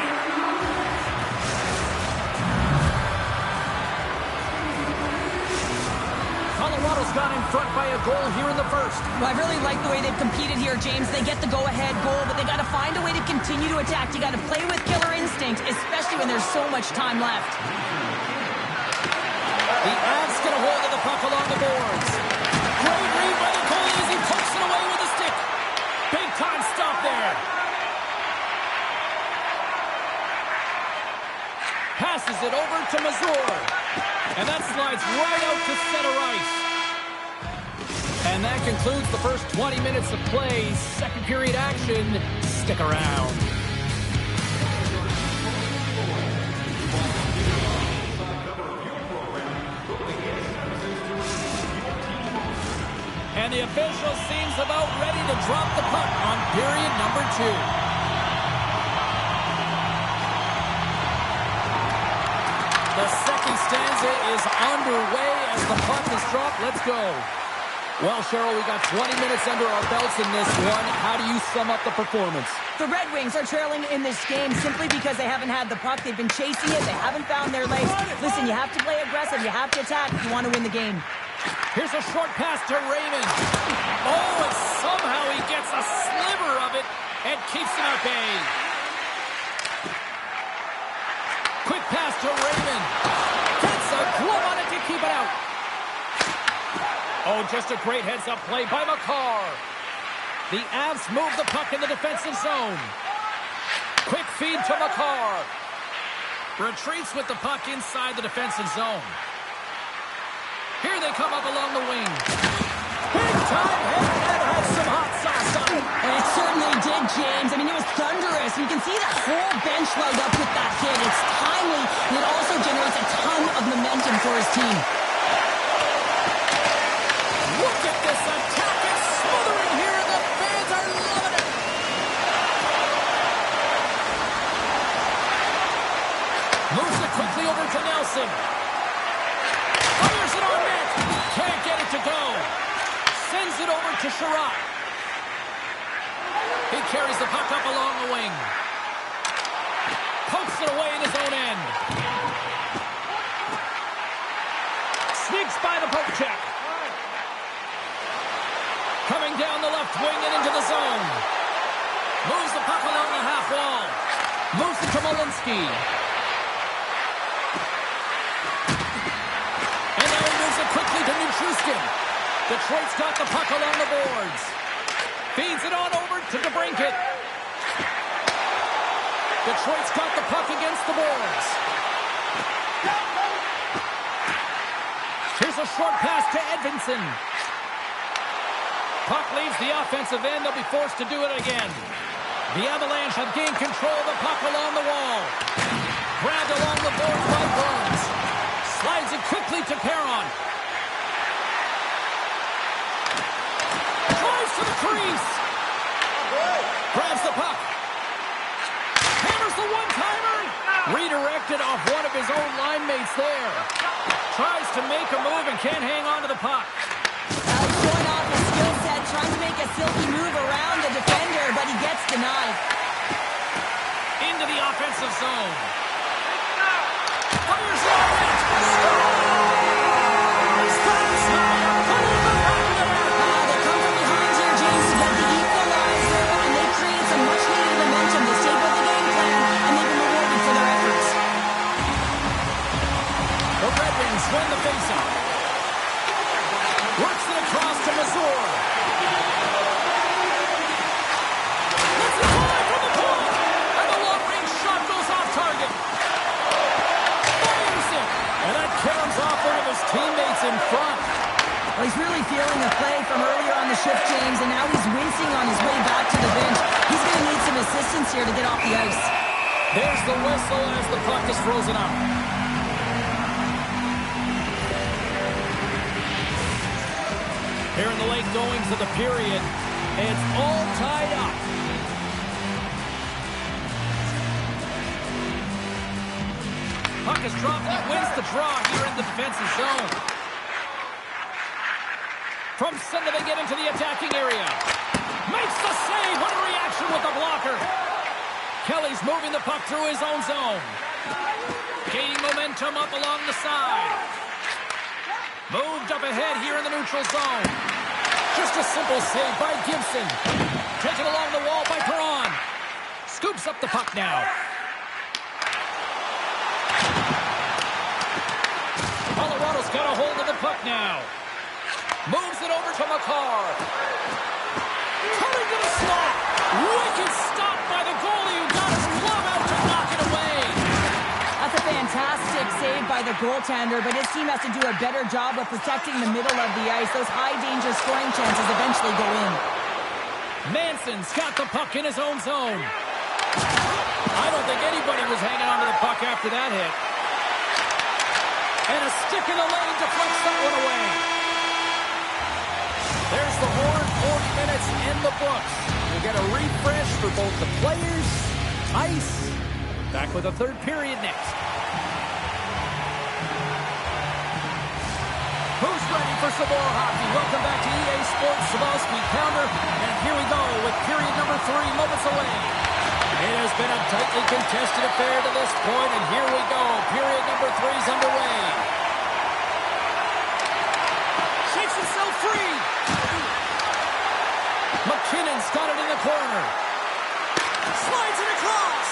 A: Colorado's got in front by a goal here in the first.
B: Well, I really like the way they've competed here, James. They get the go-ahead goal, but they got to find a way to continue to attack. You got to play with killer instinct, especially when there's so much time left.
A: The Avs get a hold of the puck along the boards. Great read by the goalie as he pokes it away with a stick. Big time stop there. Passes it over to Mazur. And that slides right out to center ice. And that concludes the first 20 minutes of play. Second period action. Stick around. And the official seems about ready to drop the puck on period number 2. The second stanza is underway as the puck is dropped. Let's go. Well, Cheryl, we got 20 minutes under our belts in this one. How do you sum up the performance?
B: The Red Wings are trailing in this game simply because they haven't had the puck. They've been chasing it. They haven't found their legs. Listen, you have to play aggressive. You have to attack if you want to win the game.
A: Here's a short pass to Raymond. Oh, and somehow he gets a sliver of it and keeps him at bay. Quick pass to Raymond. Gets a glove on it to keep it out. Oh, just a great heads-up play by Makar. The Avs move the puck in the defensive zone. Quick feed to Makar. Retreats with the puck inside the defensive zone. Here they come up along the wing. Big time hit and has some hot sauce on it.
B: And it certainly did, James. I mean, it was thunderous. You can see the whole bench light up with that hit. It's timely, and it also generates a ton of momentum for his team.
A: Look at this attack. It's smothering here, and the fans are loving it. Moves it quickly over to Nelson. Fires it on net. Can't get it to go. Sends it over to Sherratt. He carries the puck up along the wing. Pokes it away in his own end. Sneaks by the poke check. Coming down the left wing and into the zone. Moves the puck along the half wall. Moves it to Malinsky. And now he moves it quickly to Nichushkin. Detroit's got the puck along the boards. Feeds it on over to DeBrincat. Detroit's got the puck against the boards. Here's a short pass to Edvinsson. Puck leaves the offensive end. They'll be forced to do it again. The Avalanche have gained control of the puck along the wall. Grabbed along the boards by Burns. Slides it quickly to Perron. Drives to the crease. Grabs the puck. Hammers the one-timer. Redirected off one of his own line mates there. Tries to make a move and can't hang on to the puck.
B: Showing off his skill set, trying to make a silky move around the defender, but he gets denied.
A: Into the offensive zone. Fires it on net.
B: shift, James, and now he's wincing on his way back to the bench. He's going to need some assistance here to get off the ice.
A: There's the whistle as the puck is frozen up. Here in the late goings of the period, it's all tied up. Puck is dropped. He wins the draw here in the defensive zone. From center, they get into the attacking area. Makes the save. What a reaction with the blocker. Kelly's moving the puck through his own zone. Gaining momentum up along the side. Moved up ahead here in the neutral zone. Just a simple save by Gibson. Taken along the wall by Perron. Scoops up the puck now. Colorado's got a hold of the puck now. Moves it over to Makar. Coming to the slot. Wicked stop by the goalie who got his glove out to knock it away.
B: That's a fantastic save by the goaltender, but his team has to do a better job of protecting the middle of the ice. Those high-danger scoring chances eventually go in.
A: Manson's got the puck in his own zone. I don't think anybody was hanging onto the puck after that hit. And a stick in the lane deflects that one away. There's the horn, 40 minutes in the books. We'll get a refresh for both the players, ice. Back with a third period next. Who's ready for some more hockey? Welcome back to EA Sports Savosky Pounder. And here we go with period number 3 moments away. It has been a tightly contested affair to this point, and here we go. Period number 3 is underway. Shakes himself free. McKinnon's got it in the corner. Slides it across.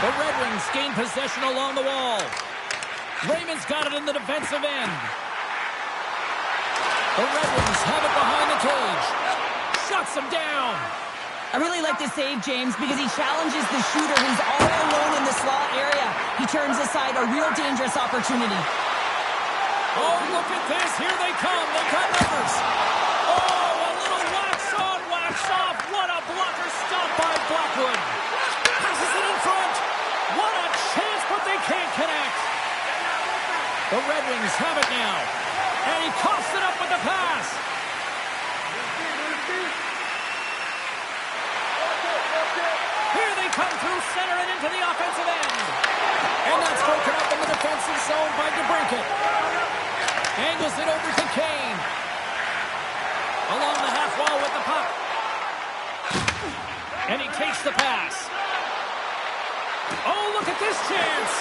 A: The Red Wings gain possession along the wall. Raymond's got it in the defensive end. The Red Wings have it behind the cage. Shuts him down.
B: I really like this save, James, because he challenges the shooter who's all alone in the slot area. He turns aside a real dangerous opportunity.
A: Oh, look at this. Here they come. They got numbers. Oh, a little wax on, wax off. What a blocker stop by Blackwood. Passes it in front. What a chance, but they can't connect. The Red Wings have it now. And he coughs it up with the pass. Here they come through center and into the offensive end. And that's broken up in the defensive zone by DeBrincat. Angles it over to Kane. Along the half wall with the puck. And he takes the pass. Oh, look at this chance.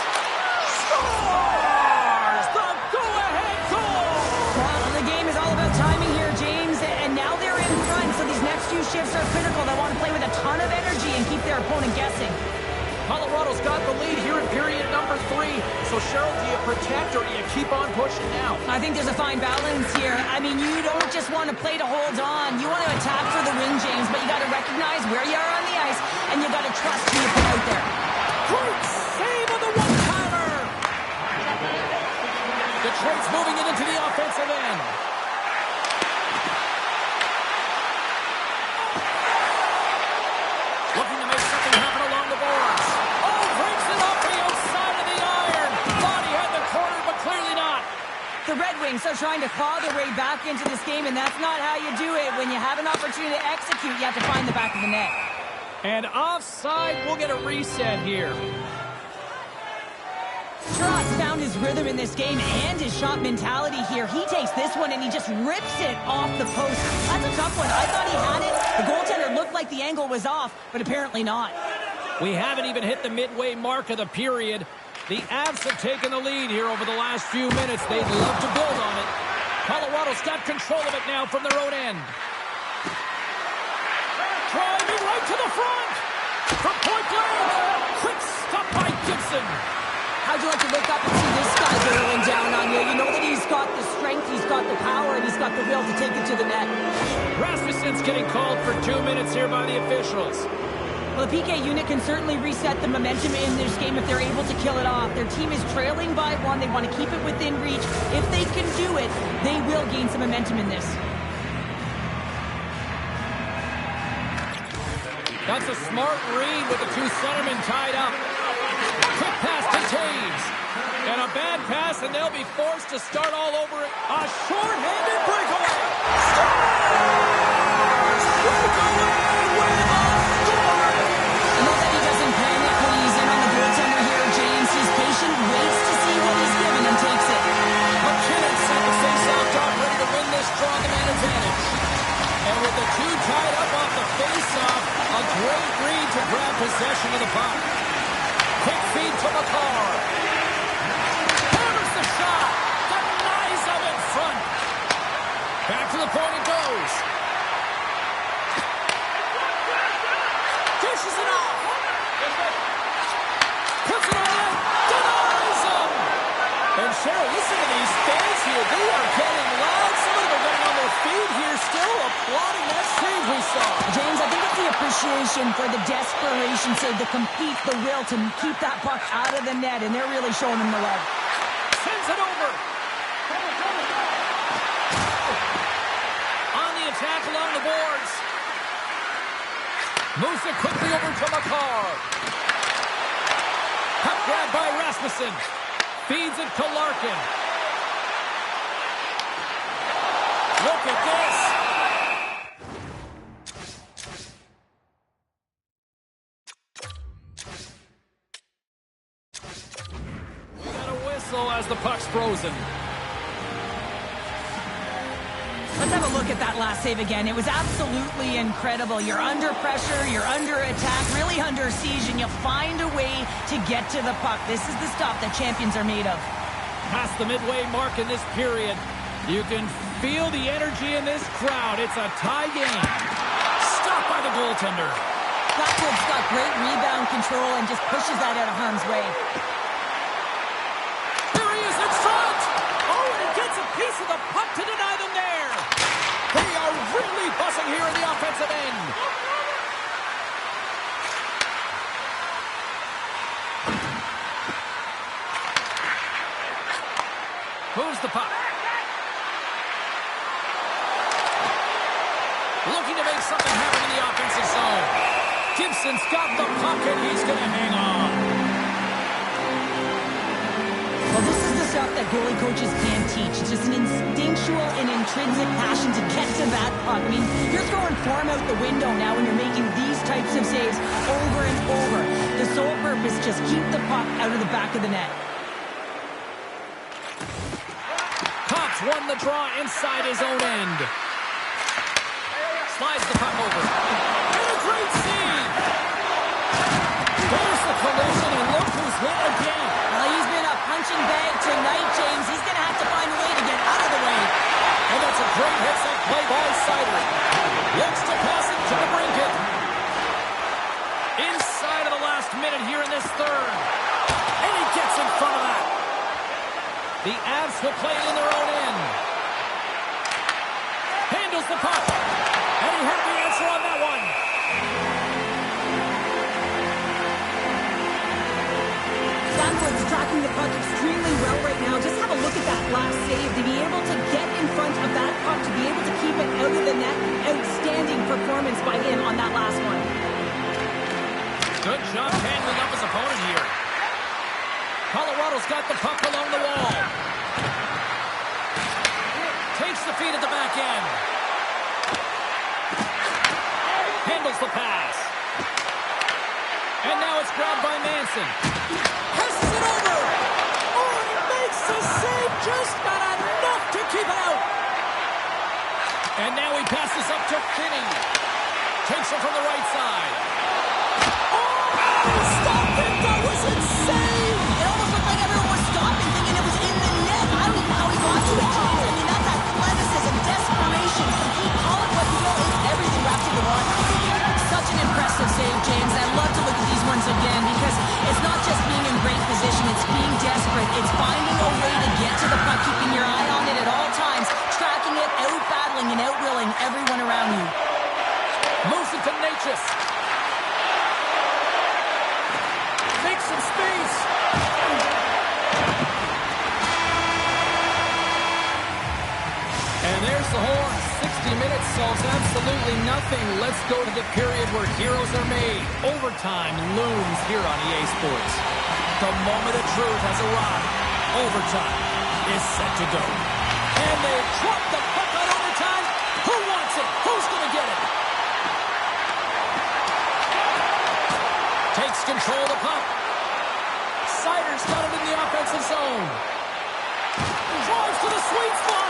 A: Scores! The go-ahead goal!
B: Well, the game is all about timing here, James, and now they're in front, so these next few shifts are critical. They want to play with a ton of energy and keep their opponent guessing.
A: Colorado's got the lead here in period number 3. So, Cheryl, do you protect or do you keep on pushing now?
B: I think there's a fine balance here. I mean, you don't just want to play to hold on. You want to attack for the win, James, but you got to recognize where you are on the ice, and you got to trust who you put out there.
A: Great save on the one-timer! Detroit's moving it into the offensive end. Looking to make something happen along the boards. Oh, breaks it off the outside of the iron. Thought he had the corner, but clearly not.
B: The Red Wings are trying to claw their way back into this game, and that's not how you do it. When you have an opportunity to execute, you have to find the back of the net.
A: And offside, we'll get a reset here.
B: Trotz found his rhythm in this game and his shot mentality here. He takes this one and he just rips it off the post. That's a tough one. I thought he had it. The goaltender looked like the angle was off, but apparently not.
A: We haven't even hit the midway mark of the period. The Avs have taken the lead here over the last few minutes. They'd love to build on it. Colorado's got control of it now from their own end. Driving right to the front. From point blank. Quick stop by Gibson.
B: How'd you like to look up and see this guy barreling down on you? You know that he's got the strength, he's got the power, and he's got the will to take it to the net.
A: Rasmussen's getting called for 2 minutes here by the officials.
B: Well, the PK unit can certainly reset the momentum in this game if they're able to kill it off. Their team is trailing by 1. They want to keep it within reach. If they can do it, they will gain some momentum in this.
A: That's a smart read with the two centermen tied up. Quick pass to Taves. And a bad pass, and they'll be forced to start all over it. A short-handed breakaway. Breakaway with a score.
B: Not that he doesn't panic when he's in on the goaltender here, James. He's patient, waits to see what he's given, and takes it.
A: McKinnon set the face-off job, ready to win this draw the man advantage. And with the two tied up off the face-off, a great read to grab possession of the puck. Quick feed to McCarr. Hammers the shot. Denies him in front. Back to the point it goes. Dishes it off. Puts it on. Denies him. And Cheryl, listen to these fans here. They are getting loud. Some of them are getting on their feet here, still applauding that save we saw.
B: James, I think it's the appreciation for the desperation save, the compete, the will to keep that puck out of the net, and they're really showing him the love.
A: Sends it over. On the attack along the boards. Moves it quickly over to McCarr. Puck grab by Rasmussen. Feeds it to Larkin. Look at this. We got a whistle as the puck's frozen.
B: Let's have a look at that last save again. It was absolutely incredible. You're under pressure, you're under attack, really under siege, and you find a way to get to the puck. This is the stuff that champions are made of.
A: Past the midway mark in this period, you can feel the energy in this crowd. It's a tie game. Stopped by the goaltender.
B: Blackwood's got great rebound control and just pushes that out of harm's way.
A: There he is in front. Oh, and he gets a piece of the puck to deny them there. They are really buzzing here in the offensive end. Moves the puck. Looking to make something happen in the offensive zone. Gibson's got the puck, and he's going to hang on.
B: Well, this is the stuff that goalie coaches can't teach. It's just an instinctual and intrinsic passion to get to that puck. I mean, you're throwing form out the window now when you're making these types of saves over and over. The sole purpose, just keep the puck out of the back of the net.
A: Cops won the draw inside his own end. Slides the puck over. And a great save! There's the collision, and look who's hit again.
B: Well, he's been a punching bag tonight, James. He's going to have to find a way to get out of the way.
A: And that's a great heads-up play by Sider. Looks to pass it to the brinket. Inside of the last minute here in this third. And he gets in front of that. The Avs will play it in their own end. Handles the puck. And he had the answer on that one.
B: Blackwood's tracking the puck extremely well right now. Just have a look at that last save. To be able to get in front of that puck, to be able to keep it out of the net, outstanding performance by him on that last one.
A: Good job handling up his opponent here. Colorado's got the puck along the wall. Takes the feed at the back end. Handles the pass. And now it's grabbed by Manson. Passes it over. Oh, and he makes the save. Just not enough to keep it out. And now he passes up to Finney. Takes it from the right side. Oh, stop it. That was insane.
B: It almost looked like everyone was stopping, thinking it was in the net. I don't even know how he got to it, James. I mean, that's athleticism, desperation, compete, call it what you will. It's everything wrapped into one. Such an impressive save, James. I love to look at these ones again because it's not just being in great position, it's being desperate. It's finding a way to get to the puck, keeping your eye on it at all times, tracking it, out-battling and out-willing everyone around you.
A: Moves it to Natchez. Makes some space. And there's the horn. 60 minutes themselves absolutely nothing. Let's go to the period where heroes are made. Overtime looms here on EA Sports. The moment of truth has arrived. Overtime is set to go. And they drop the puck on overtime. Who wants it? Who's going to get it? Takes control of the puck. Sider's got it in the offensive zone. Drives to the sweet spot.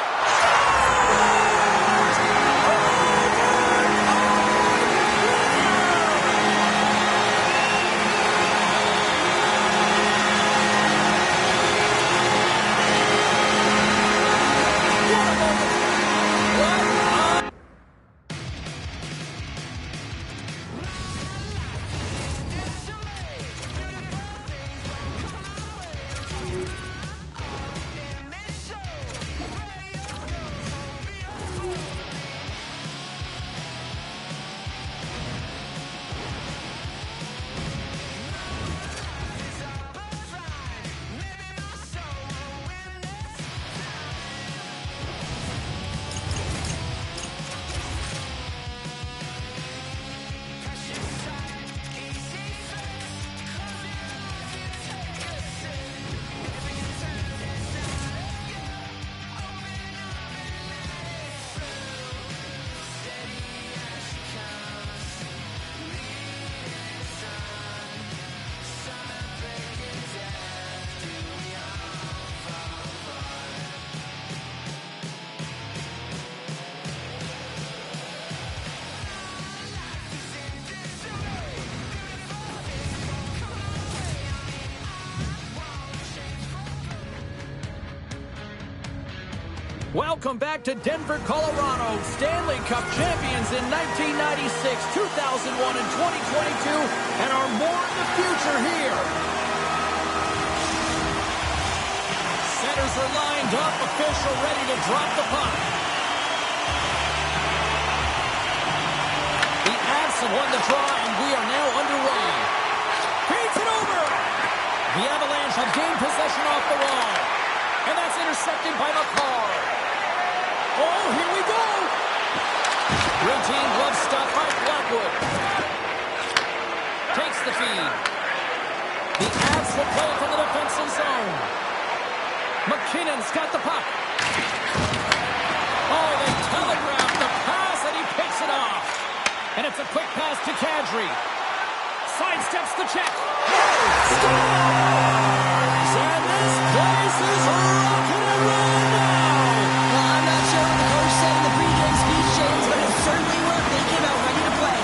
A: Welcome back to Denver, Colorado. Stanley Cup champions in 1996, 2001, and 2022, and are more in the future here. Centers are lined up, official ready to drop the puck. The Avs have won the draw, and we are now underway. Feeds it over. The Avalanche have gained possession off the wall, and that's intercepted by McCarr. Oh, here we go! Routine glove stop by Blackwood. Takes the feed. The Avs will play it from the defensive zone. McKinnon's got the puck. Oh, they telegraph the pass, and he picks it off. And it's a quick pass to Kadri. Sidesteps the check. Scores! And this place is rocking and rolling now.
B: I'm not sure what the coach said in the pregame speech, James, but it certainly worked. They came out ready to play.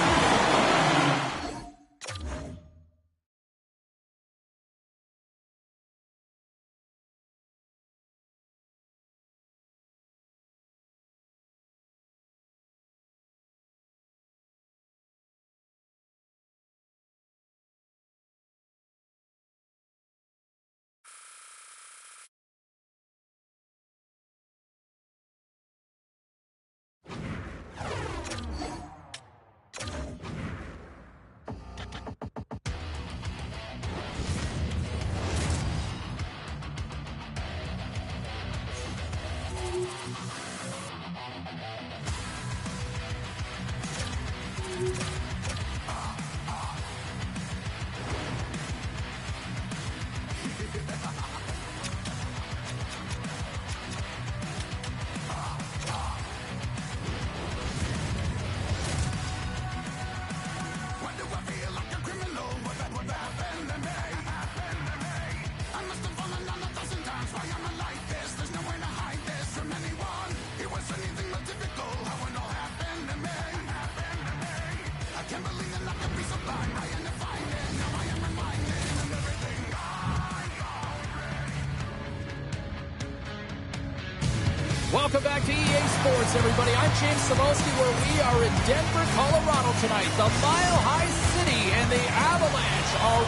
A: Welcome back to EA Sports, everybody. I'm James Cebulski, where we are in Denver, Colorado tonight. The Mile High City and the Avalanche are...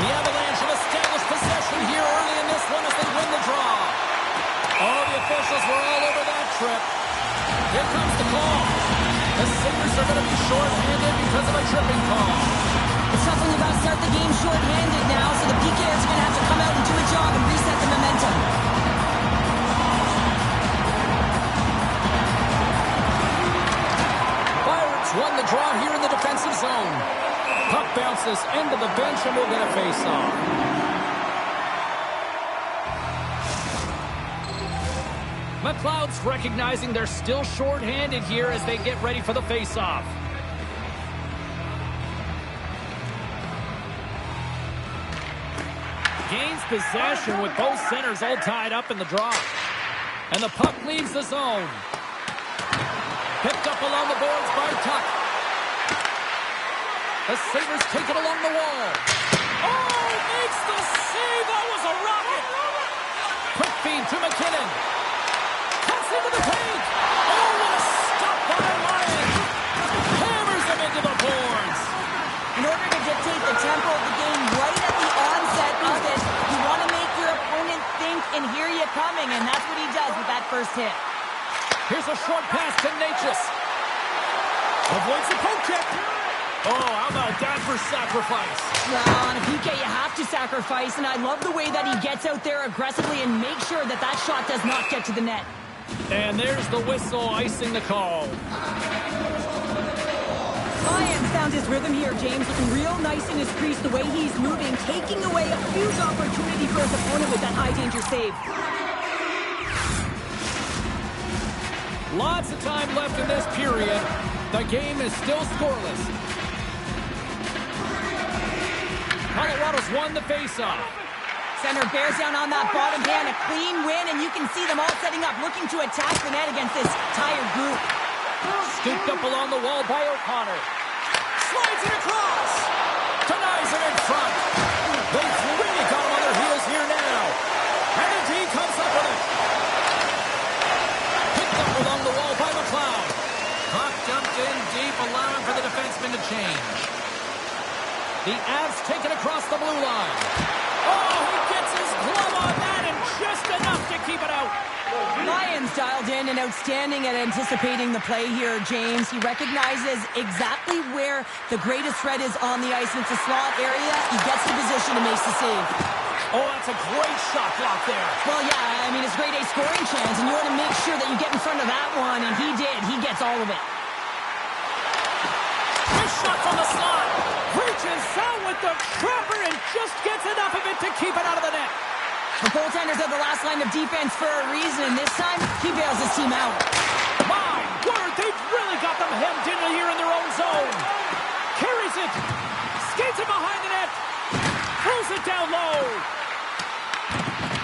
A: The Avalanche have established possession here early in this one as they win the draw. Oh, the officials were all over that trip. Here comes the call. The Sabres are going to be short-handed because of a tripping call.
B: It's tough when you got to start the game short-handed now, so the PKers are going to have to come out and do a job and reset the momentum.
A: bounce this into the bench, and we'll get a face-off. McLeod's recognizing they're still short-handed here as they get ready for the face-off. Gains possession with both centers all tied up in the draw. And the puck leaves the zone. Picked up along the boards by Tuch. The Sabres take it along the wall. Oh, makes the save. That was a rocket. Quick feed to McKinnon. Cuts into the paint. Oh, what a stop by Lyon. Hammers him into the boards.
B: In order to dictate the tempo of the game right at the onset of it, you want to make your opponent think and hear you coming, and that's what he does with that first hit.
A: Here's a short pass to Necas. Avoids the poke check. Oh, how about that for sacrifice?
B: Well, on a PK, you have to sacrifice, and I love the way that he gets out there aggressively and makes sure that that shot does not get to the net.
A: And there's the whistle icing the call.
B: Lyons found his rhythm here, James, looking real nice in his crease, the way he's moving, taking away a huge opportunity for his opponent with that high-danger save.
A: Lots of time left in this period. The game is still scoreless. Colorado's won the faceoff.
B: Center bears down on that bottom hand, a clean win, and you can see them all setting up, looking to attack the net against this tired group.
A: Scooped up along the wall by O'Connor. Slides it across. Denies it in front. They've really got him on their heels here now. And the D comes up with it. Picked up along the wall by McLeod. Puck dumped in deep, allowing for the defenseman to change. The Avs take it across the blue line. Oh, he gets his glove on that and just enough to keep it out.
B: Lyons dialed in and outstanding at anticipating the play here, James. He recognizes exactly where the greatest threat is on the ice, and it's a slot area. He gets the position and makes the save.
A: Oh, that's a great shot block there.
B: Well, yeah, I mean, it's grade A scoring chance, and you want to make sure that you get in front of that one, and he did. He gets all of it.
A: This shot from the slot. Reaches out with the trapper and just gets enough of it to keep it out of the net.
B: The goaltenders are the last line of defense for a reason. This time, he bails his team out.
A: My word, they've really got them hemmed in here in their own zone. Carries it. Skates it behind the net. Throws it down low.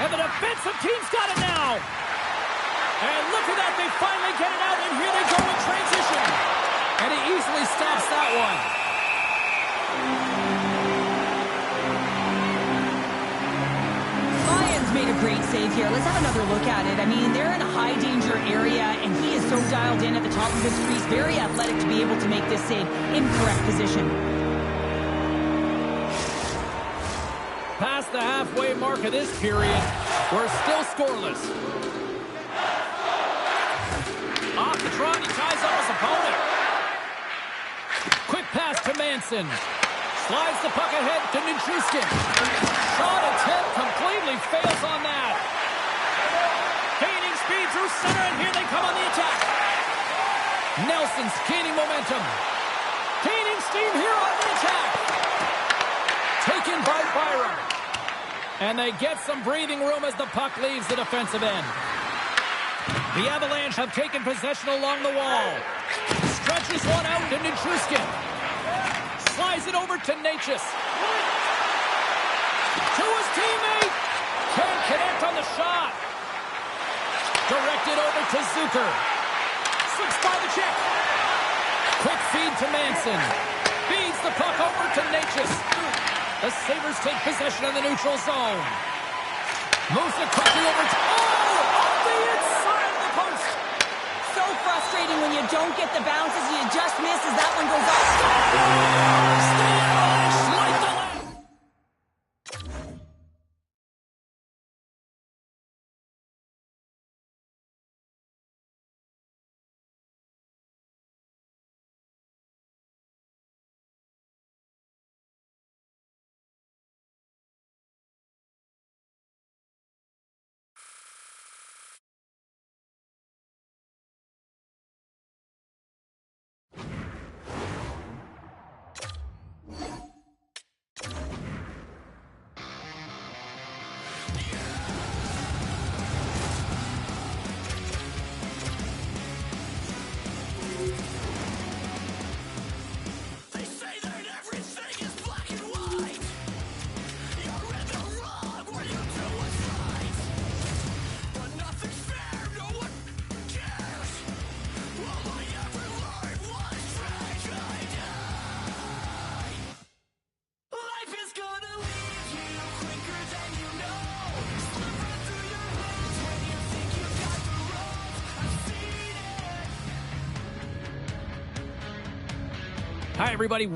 A: And the defensive team's got it now. And look at that, they finally get it out, and here they go in transition. And he easily stops that one.
B: Lyons made a great save here. Let's have another look at it. I mean, they're in a high-danger area, and he is so dialed in at the top of his crease, very athletic to be able to make this save in correct position.
A: Past the halfway mark of this period, we're still scoreless. Off the draw, he ties up his opponent. Quick pass to Manson. Slides the puck ahead to Nichushkin. Shot attempt completely fails on that. Gaining speed through center, and here they come on the attack. Nelson's gaining momentum. Gaining steam here on the attack. Taken by Byram. And they get some breathing room as the puck leaves the defensive end. The Avalanche have taken possession along the wall. Stretches one out to Nichushkin. Slides it over to Necas. To his teammate. Can't connect on the shot. Directed over to Zucker. Slips by the check. Quick feed to Manson. Feeds the puck over to Necas. The Sabres take possession of the neutral zone. Moves it quickly over to... Oh! Off the inside of the post!
B: So frustrating when you don't get the bounces, you just miss as that one goes off.
A: Like the left. Hi, everybody.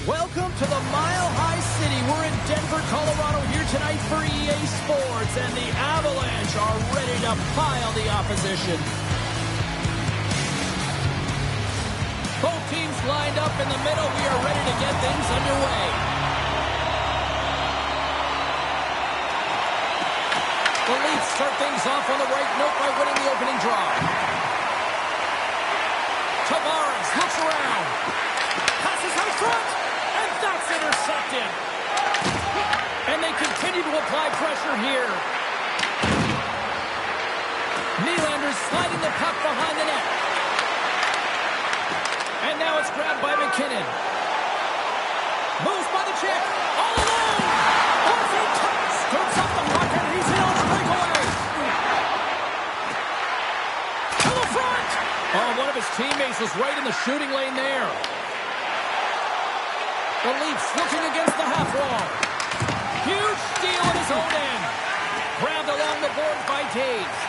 A: Welcome to the Mile High City. We're in Denver, Colorado here tonight for EA Sports, and the Avalanche are ready to pile the opposition. Both teams lined up in the middle. We are ready to get things underway. The Leafs start things off on the right note by winning the opening draw. Tavares looks around. Passes out front. That's intercepted. And they continue to apply pressure here. Nylander's sliding the puck behind the net. And now it's grabbed by McKinnon. Moves by the check. All alone. Orphy scoops up the puck and he's in on a breakaway. To the front. Oh, one of his teammates was right in the shooting lane there. The Leafs looking against the half wall. Huge steal at his own end. Grabbed along the boards by Taves.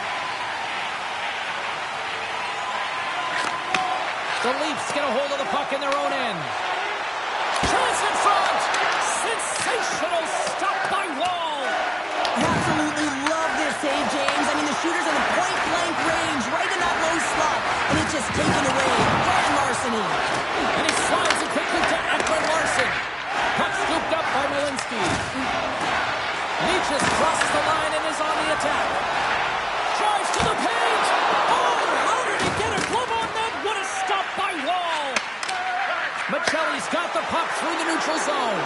A: The Leafs get a hold of the puck in their own end. Chance in front. Sensational stop by Wall.
B: Absolutely love this save, James. I mean, the shooter's in a point-blank range, right in that low slot, and it's just taken away. Grand larceny.
A: And he slides it quickly to Ekman Larsson. Puck scooped up by Malinsky. Leaches crosses the line and is on the attack. Drives to the paint. Oh, how did he get a glove on that? What a stop by Wall. Michelli's got the puck through the neutral zone.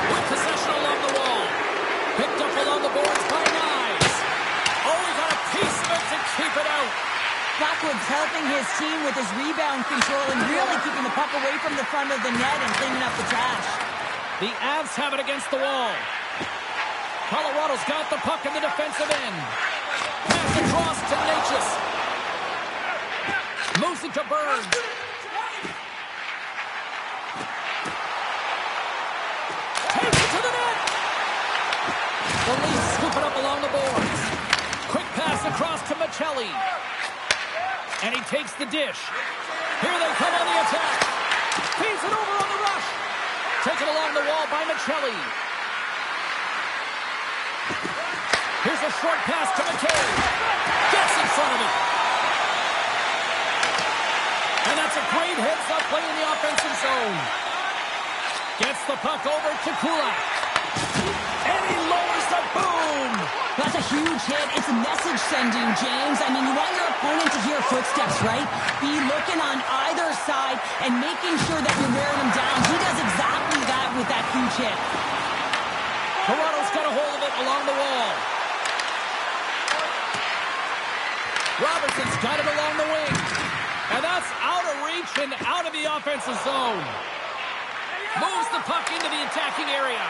A: With possession along the wall. Picked up along the boards by Knies. Oh, he got a piece of it to keep it out.
B: Blackwood's helping his team with his rebound control and really keeping the puck away from the front of the net and cleaning up the trash.
A: The Avs have it against the wall. Colorado's got the puck in the defensive end. Pass across to Necas. Moves it to Burns. Takes it to the net. The Leafs scoop it up along the boards. Quick pass across to Michelli. And he takes the dish. Here they come on the attack. Feeds it over on the rush. Taken along the wall by Michelli. Here's a short pass to McCabe. Gets in front of it. And that's a great heads-up play in the offensive zone. Gets the puck over to Kulak. And he lowers the boom.
B: That's a huge hit. It's a message sending, James. I mean, you want your opponent to hear footsteps, right? Be looking on either side and making sure that you're wearing them down. He does exactly that with that huge hit.
A: Toronto's got a hold of it along the wall. Robertson's got it along the wing. And that's out of reach and out of the offensive zone. Moves the puck into the attacking area.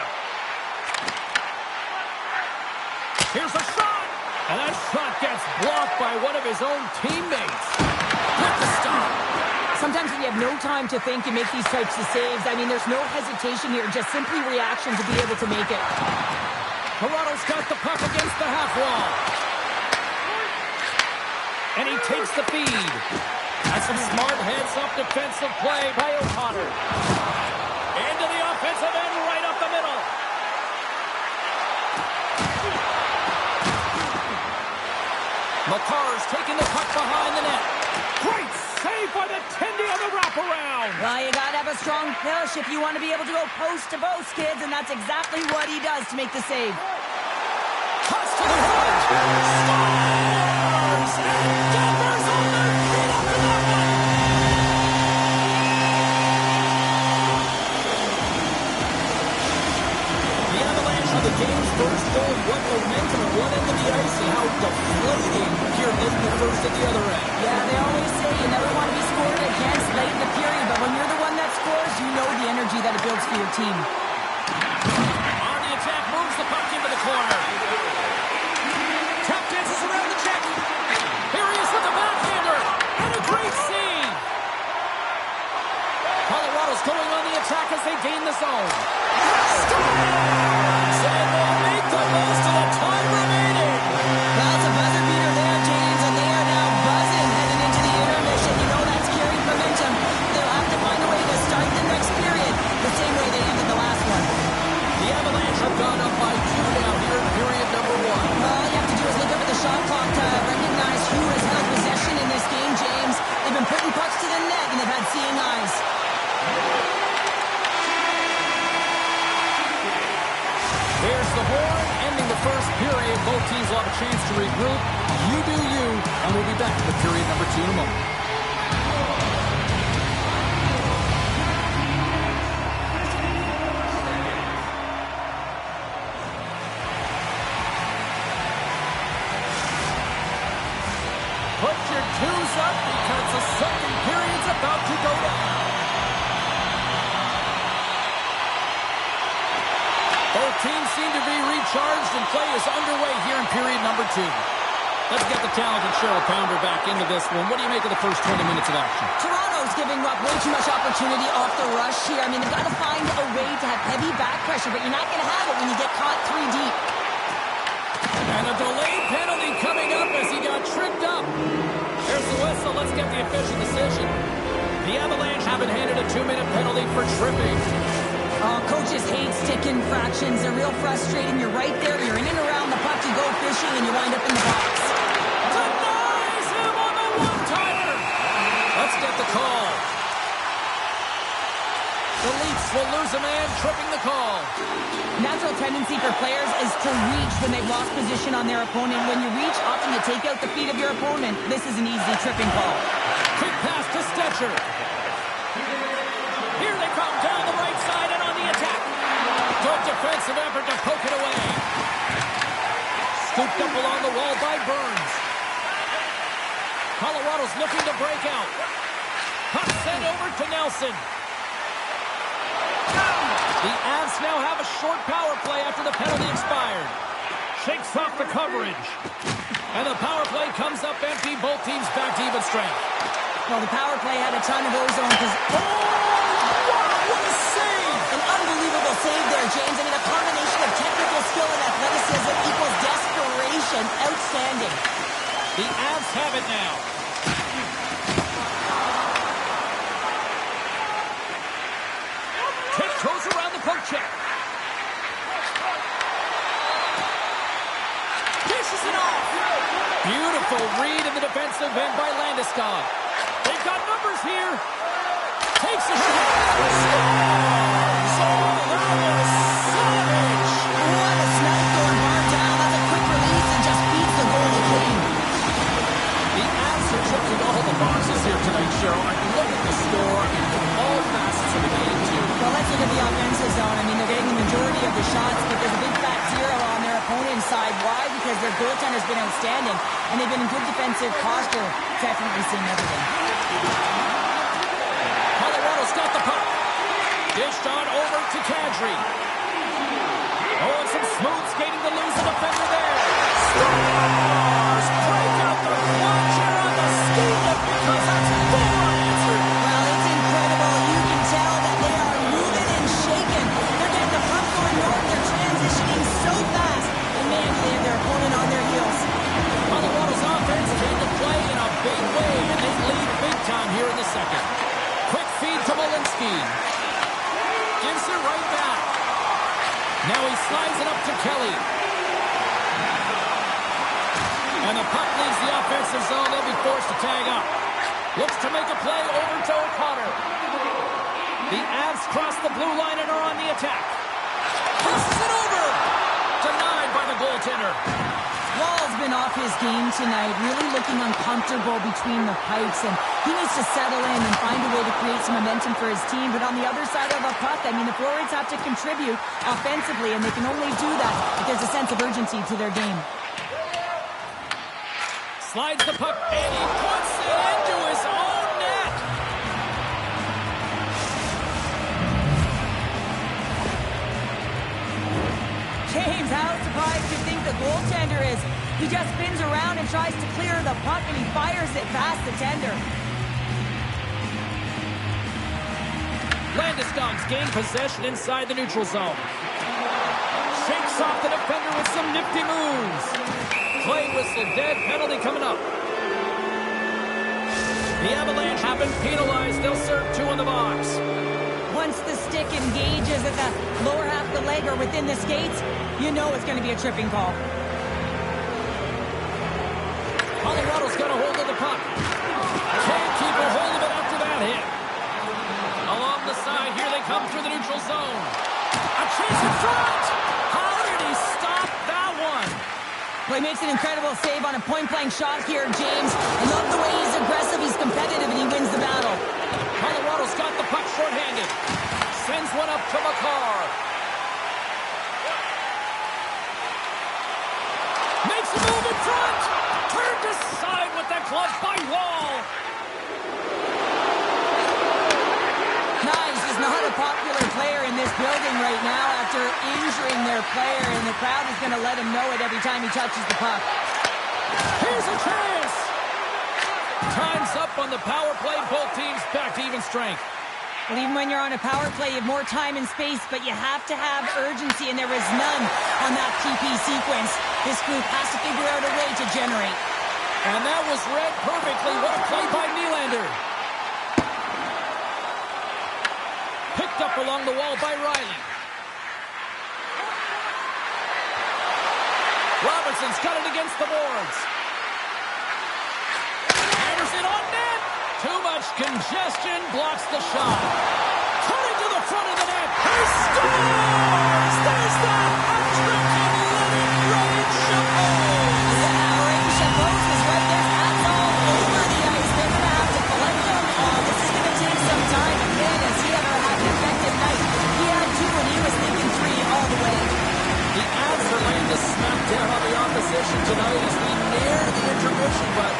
A: Here's a shot. And that shot gets blocked by one of his own teammates. With the stop.
B: Sometimes when you have no time to think, you make these types of saves. I mean, there's no hesitation here. Just simply reaction to be able to make it.
A: Toronto's got the puck against the half wall. And he takes the feed. That's some smart heads-up defensive play by O'Connor. Into the offensive end, right up the middle. McCarr's taking the puck behind the net. Great save by the Tendy on the wraparound.
B: Well, you got to have a strong push if you want to be able to go post to post, kids, and that's exactly what he does to make the save.
A: Cuts to the front. Scores! And Denver's on their feet after that one. The Avalanche with the game's first goal. What momentum at one end of the ice and how deflating here late in the first at the other end.
B: Yeah, they always say you never want to be scored against late in the period, but when you're the one that scores, you know the energy that it builds for your team.
A: On the attack, moves the puck into the corner. Tap dances around the check. Here he is with the backhander. And a great save. Colorado's going on the attack as they gain the zone. Scores! And they make the most of the time remaining.
B: Well, it's a buzzer beater there, James, and they are now buzzing heading into the intermission. You know that's carrying momentum. They'll have to find a way to start the next period the same way they ended the last one.
A: The Avalanche have gone up by 2 now here in period number 1.
B: All you have to do is look up at the shot clock to recognize who has held possession in this game, James. They've been putting pucks to the net, and they've had seeing eyes.
A: There's the horn, ending the first period. Both teams will have a chance to regroup. You do you, and we'll be back with period number 2 in a moment. Put your twos up because the second period's about to go down. Both teams seem to be recharged and play is underway here in period number 2. Let's get the talented Cheryl Pounder back into this one. What do you make of the first 20 minutes of action?
B: Toronto's giving up way too much opportunity off the rush here. I mean, they've got to find a way to have heavy back pressure, but you're not going to have it when you get caught 3 deep.
A: And a delayed penalty coming up as he got tripped up. There's the whistle. Let's get the official decision. The Avalanche have been handed a 2-minute penalty for tripping.
B: Oh, coaches hate stick infractions. They're real frustrating. You're right there. You're in and around the puck. You go fishing, and you wind up in the box.
A: Denies him on the one-timer. Let's get the call. The Leafs will lose a man, tripping the call.
B: Natural tendency for players is to reach when they've lost position on their opponent. When you reach, often you take out the feet of your opponent. This is an easy tripping call.
A: Quick pass to Stetcher. Here they come down the right side and on the attack. Good defensive effort to poke it away. Scooped up along the wall by Burns. Colorado's looking to break out. Puck sent over to Nelson. The Avs now have a short power play after the penalty expired. Shakes off the coverage. And the power play comes up empty. Both teams back to even strength.
B: Well, the power play had a ton of ozone because...
A: Oh, wow, what a save!
B: An unbelievable save there, James. I mean, a combination of technical skill and athleticism equals desperation. Outstanding.
A: The Avs have it now. Kick goes around the poke check. Dishes it off. Beautiful read in the defensive end by Landeskog. They've got numbers here. Takes a shot. Scores! Oh, that was savage.
B: What a snipe going bar down. That's a quick release and just beats the goalie clean.
A: The Avs are checking all the boxes here tonight, Cheryl. I mean, look at the score and all facets of the game, too.
B: Well, let's look at the offensive zone. I mean, they're getting the majority of the shots, but there's a big fat zero on their opponent's side. Why? Because their goaltender's been outstanding, and they've been in good defensive posture. Definitely seeing everything.
A: Colorado's got the puck. Dished on over to Kadri. Oh, and some smooth skating to lose a defender there. Scores! Break out the clutch here on the skate lift because that's full unanswered.
B: Well, it's incredible. You can tell that they are moving and shaking. They're getting the puck going north. They're transitioning so fast. And man, do they have their opponent on their heels.
A: Colorado's offense came to play in a big way, and they lead big time here in the second. Quick feed to Malinsky. Gives it right back. Now he slides it up to Kelly. And the puck leaves the offensive zone. They'll be forced to tag up. Looks to make a play over to O'Connor. The Avs cross the blue line and are on the attack. Passes it over. Denied by the goaltender.
B: Wall's been off his game tonight, really looking uncomfortable between the pipes, and he needs to settle in and find a way to create some momentum for his team. But on the other side of a puck, I mean, the forwards have to contribute offensively, and they can only do that if there's a sense of urgency to their game.
A: Slides the puck, and he puts it into his own net.
B: James, how surprised do you think the goaltender is? He just spins around and tries to clear the puck, and he fires it past the tender.
A: Landeskog's gained possession inside the neutral zone. Shakes off the defender with some nifty moves. Play whistle dead, penalty coming up. The Avalanche have been penalized. They'll serve two in the box.
B: Once the stick engages at the lower half of the leg or within the skates, you know it's going to be a tripping call.
A: Colorado's got a hold of the puck. Can't keep a hold of it after that hit. Along the side, here they come through the neutral zone. A chase in front! How did he stop that one?
B: Well, he makes an incredible save on a point-blank shot here, James. I love the way he's aggressive, he's competitive, and he wins the battle.
A: Colorado's got the puck shorthanded. Sends one up to Makar. Makes a move in front. Turned aside with that glove by Wall.
B: Nice is not a popular player in this building right now after injuring their player, and the crowd is going to let him know it every time he touches the puck.
A: Here's a chance. Time's up on the power play. Both teams back to even strength.
B: Well, even when you're on a power play, you have more time and space, but you have to have urgency, and there is none on that PP sequence. This group has to figure out a way to generate.
A: And that was read perfectly. What a play by Nylander. Picked up along the wall by Riley. Robertson's got it against the boards. Hammers it on net. Too much congestion blocks the shot. Cutting to the front of the net. He scores! There's that hat-trick of Leonard Ray Chapeau.
B: Yeah, Ray Chapeau is right there. That's all over the ice. They're going to have to collect them. This is going to take some time. And man, has he ever had an effective night. He had two, and he was thinking three all the way.
A: The Avs are laying the smack down on the opposition tonight as we near the intermission, but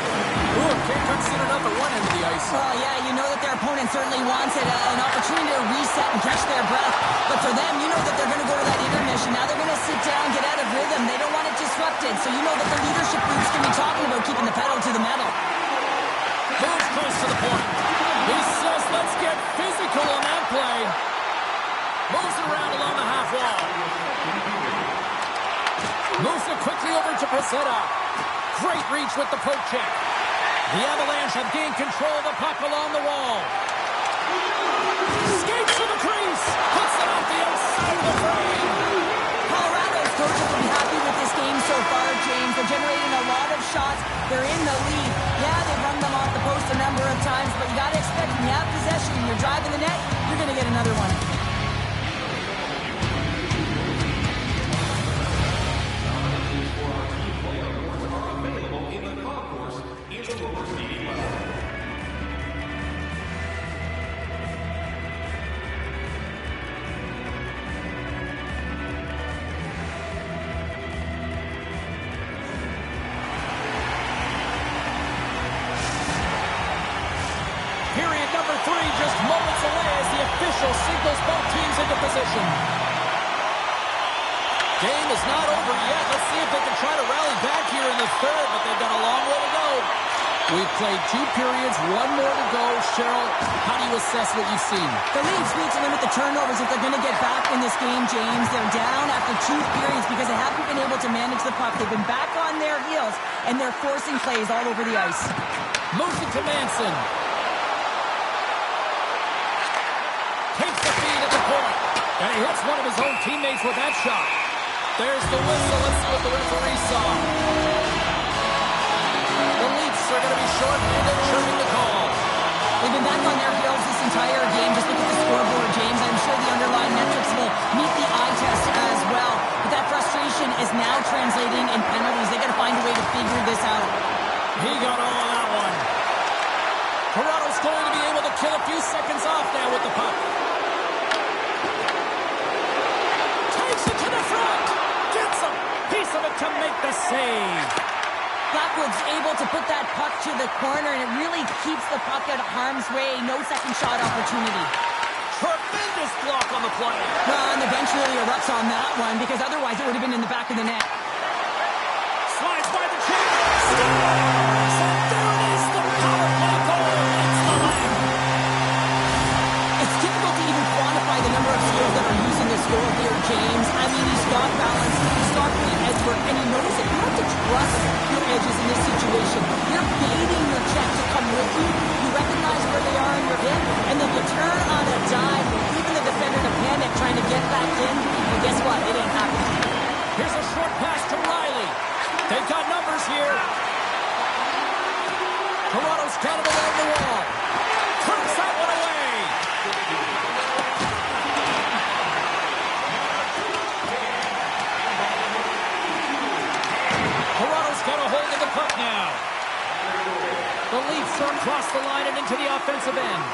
A: can't consider another one end of the ice.
B: Well, yeah, you know that their opponent certainly wants it, an opportunity to reset and catch their breath. But for them, you know that they're going to go to that intermission. Now they're going to sit down, get out of rhythm. They don't want it disrupted. So you know that the leadership group's going to be talking about keeping the pedal to the metal.
A: Moves close to the point. neutral on that play. Moves it around along the half wall. Moves it quickly over to Pezzetta. Great reach with the poke check. The Avalanche have gained control of the puck along the wall. Skates to the crease. Puts it off the outside of the frame.
B: Colorado's coaches will be happy with this game so far, James. They're generating a lot of shots. They're in the lead. Yeah, they've run them off the post a number of times, but you got to expect when you have possession and you're driving the net, you're going to get another one.
A: Period number 3 just moments away as the official signals both teams into position. Game is not over yet. Let's see if they can try to rally back here in the third, but they've got a long way to go. We've played 2 periods, 1 more to go. Cheryl, how do you assess what you've seen?
B: The Leafs need to limit the turnovers if they're going to get back in this game, James. They're down after 2 periods because they haven't been able to manage the puck. They've been back on their heels, and they're forcing plays all over the ice.
A: Moves it to Manson. Takes the feed at the point. And he hits one of his own teammates with that shot. There's the whistle. Let's see what the referee saw. The Leafs are going to be short-handed, churning the call.
B: They've been back on their heels this entire game. Just look at the scoreboard, James. I'm sure the underlying metrics will meet the eye test as well. But that frustration is now translating in penalties. They got to find a way to figure this out.
A: He got all of that one. Toronto's going to be able to kill a few seconds off now with the puck. Takes it to the front. Gets a piece of it to make the save.
B: Blackwood's able to put that puck to the corner, and it really keeps the puck out of harm's way. No second shot opportunity.
A: Tremendous block on the play.
B: Well, and the bench really erupts on that one, because otherwise it would have been in the back of the net.
A: Slides by the check. Scores! And there it is, the power play goal. It's the leg.
B: It's difficult to even quantify the number of skills that are using this goal here, James. I mean, he's got balance, he's got great edge work, and you notice it. You have to trust your edges in this situation. You're baiting your check to come with you. You recognize where they are in your hit, and then you turn on a dive, leaving the defender to panic trying to get back in. Well, guess what? It ain't happening.
A: Here's a short pass to Riley. They've got numbers here. Toronto's got it along the wall. Turns that one away. Toronto's got a hold of the puck now. The Leafs are across the line and into the offensive end.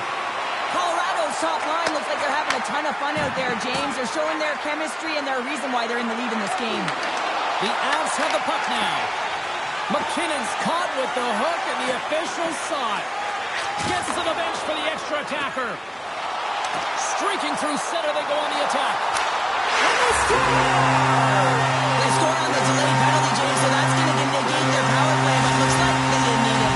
B: Colorado's top line looks like they're having a ton of fun out there, James. They're showing their chemistry and their reason why they're in the lead in this game.
A: The Avs have the puck now. McKinnon's caught with the hook, and the officials saw it. Gets to the bench for the extra attacker. Streaking through center, they go on the attack. And they score!
B: They score on the delayed penalty, James, so that's going to negate their power play, but looks like they didn't need it.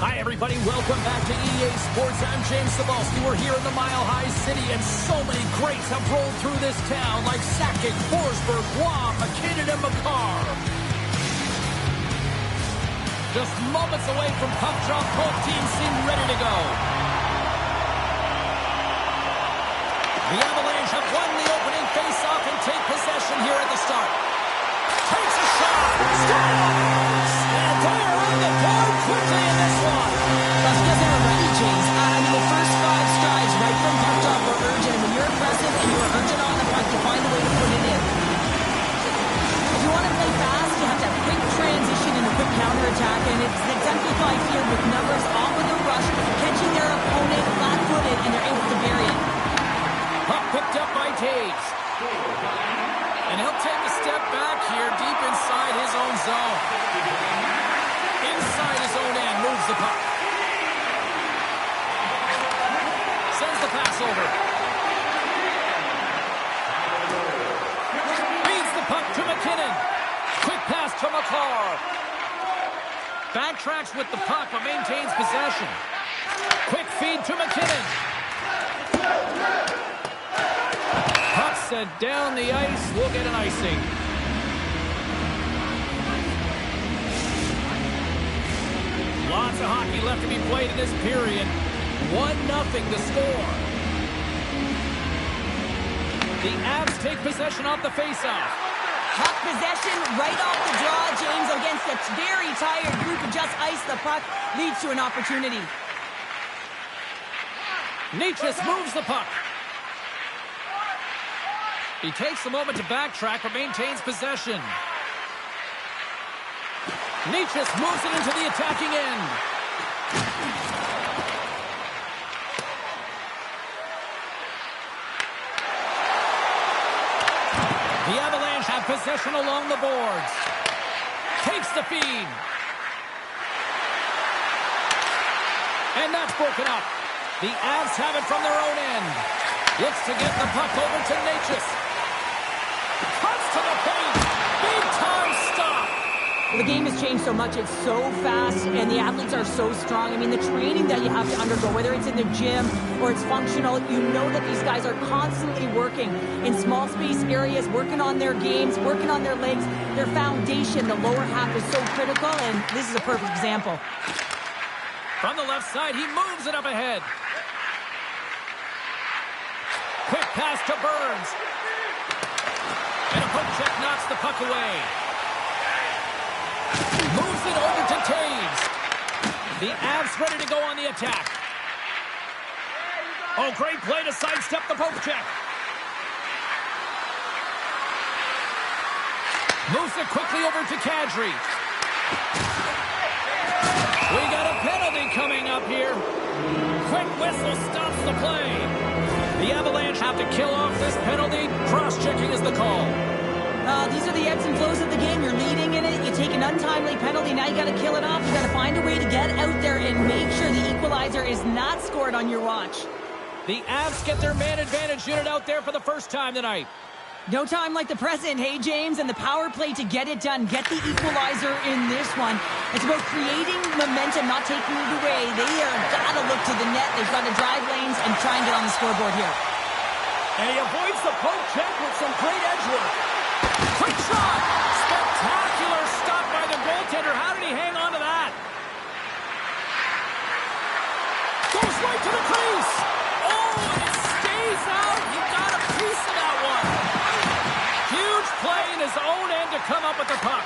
A: Hi, everybody. Welcome back to EA Sports. I'm James Cebulski. We're here in the Mile High City, and so many greats have rolled through this town, like Sakic, Forsberg, Guam, McKinnon, and Makar. Just moments away from puck drop, both teams seem ready to go. The Avalanche have won the opening face-off and take possession here at the start. Takes a shot. Scores! And they're on the board quickly in this one.
B: Well, he doesn't have it ready, James. The first 5 strides right from puck drop were urgent. And when you're aggressive and you're urgent on the puck, you find a way to put it in. If you want to play fast, you have to have quick transition and a quick counterattack. And it's exemplified here with numbers off with a rush, catching their opponent flat-footed, and they're able to bury it.
A: Puck picked up by Taves. And he'll take a step back here deep inside his own zone. Inside his own end, moves the puck. Sends the pass over. Feeds the puck to McKinnon. Quick pass to Makar. Backtracks with the puck but maintains possession. Quick feed to McKinnon. Puck set down the ice. We'll get an icing. Lots of hockey left to be played in this period. 1-0 to score. The Avs take possession off the faceoff.
B: Puck possession right off the draw, James, against a very tired group who just iced the puck, leads to an opportunity.
A: Necas moves the puck. He takes a moment to backtrack but maintains possession. Necas moves it into the attacking end. The Avalanche have possession along the boards. Takes the feed. And that's broken up. The Avs have it from their own end. Looks to get the puck over to Necas. Cuts to the paint. Big time stop.
B: The game has changed so much. It's so fast, and the athletes are so strong. I mean, the training that you have to undergo, whether it's in the gym or it's functional, you know that these guys are constantly working in small space areas, working on their games, working on their legs. Their foundation, the lower half, is so critical, and this is a perfect example.
A: From the left side, he moves it up ahead. Quick pass to Burns. And a poke check knocks the puck away. Moves it over to Taves. The Avs ready to go on the attack. Oh, great play to sidestep the poke check. Moves it quickly over to Kadri. We got a penalty coming up here. Quick whistle stops the play. The Avalanche have to kill off this penalty. Cross-checking is the call.
B: These are the ebbs and flows of the game. You're leading in it. You take an untimely penalty. Now you got to kill it off. You got to find a way to get out there and make sure the equalizer is not scored on your watch.
A: The Avs get their man advantage unit out there for the first time tonight.
B: No time like the present, hey, James, and the power play to get it done. Get the equalizer in this one. It's about creating momentum, not taking it away. They are got to look to the net. They've got to drive lanes and try and get on the scoreboard here.
A: And he avoids the poke check with some great edge work. Quick shot! Spectacular stop by the goaltender. How did he hang on to that? Goes right to the crease. Oh, and it stays out. He got a piece of that one. Huge play in his own end to come up with the puck.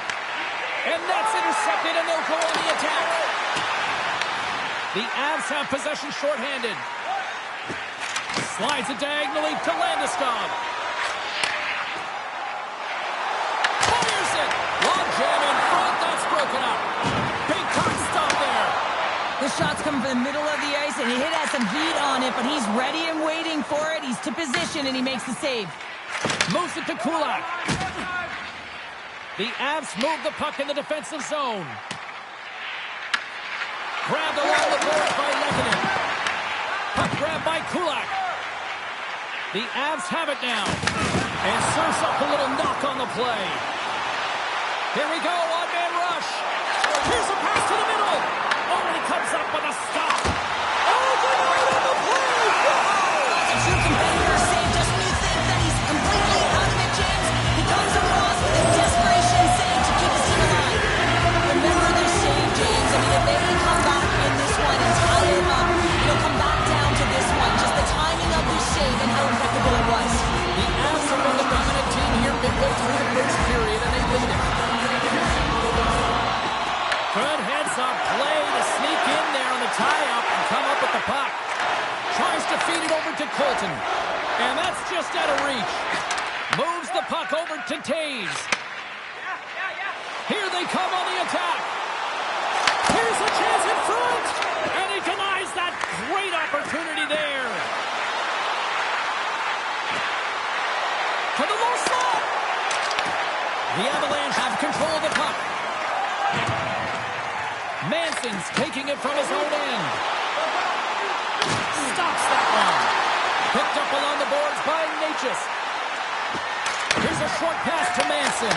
A: And that's intercepted, and they'll go on the attack. The Avs have possession shorthanded. Slides it diagonally to Landeskog. Fires it. Long jam in front. That's broken up. Big time stop there.
B: The shot's coming from the middle of the ice, and he has some heat on it, but he's ready and waiting for it. He's to position, and he makes the save.
A: Moves it to Kulak. The Avs move the puck in the defensive zone. Grabbed along the board by Lehkonen. Puck grabbed by Kulak. The Avs have it now. And serves up a little knock on the play. Here we go, one-man rush. Here's a pass to the middle. Oh, and he comes up Good heads-up play to sneak in there on the tie-up and come up with the puck. Tries to feed it over to Colton. And that's just out of reach. Moves the puck over to Taves. Here they come on the attack. Here's a chance in front. And he denies that great opportunity there. To the low slot. The Avalanche have control of the puck. Manson's taking it from his own end. Stops that one. Picked up along the boards by Natchez. Here's a short pass to Manson.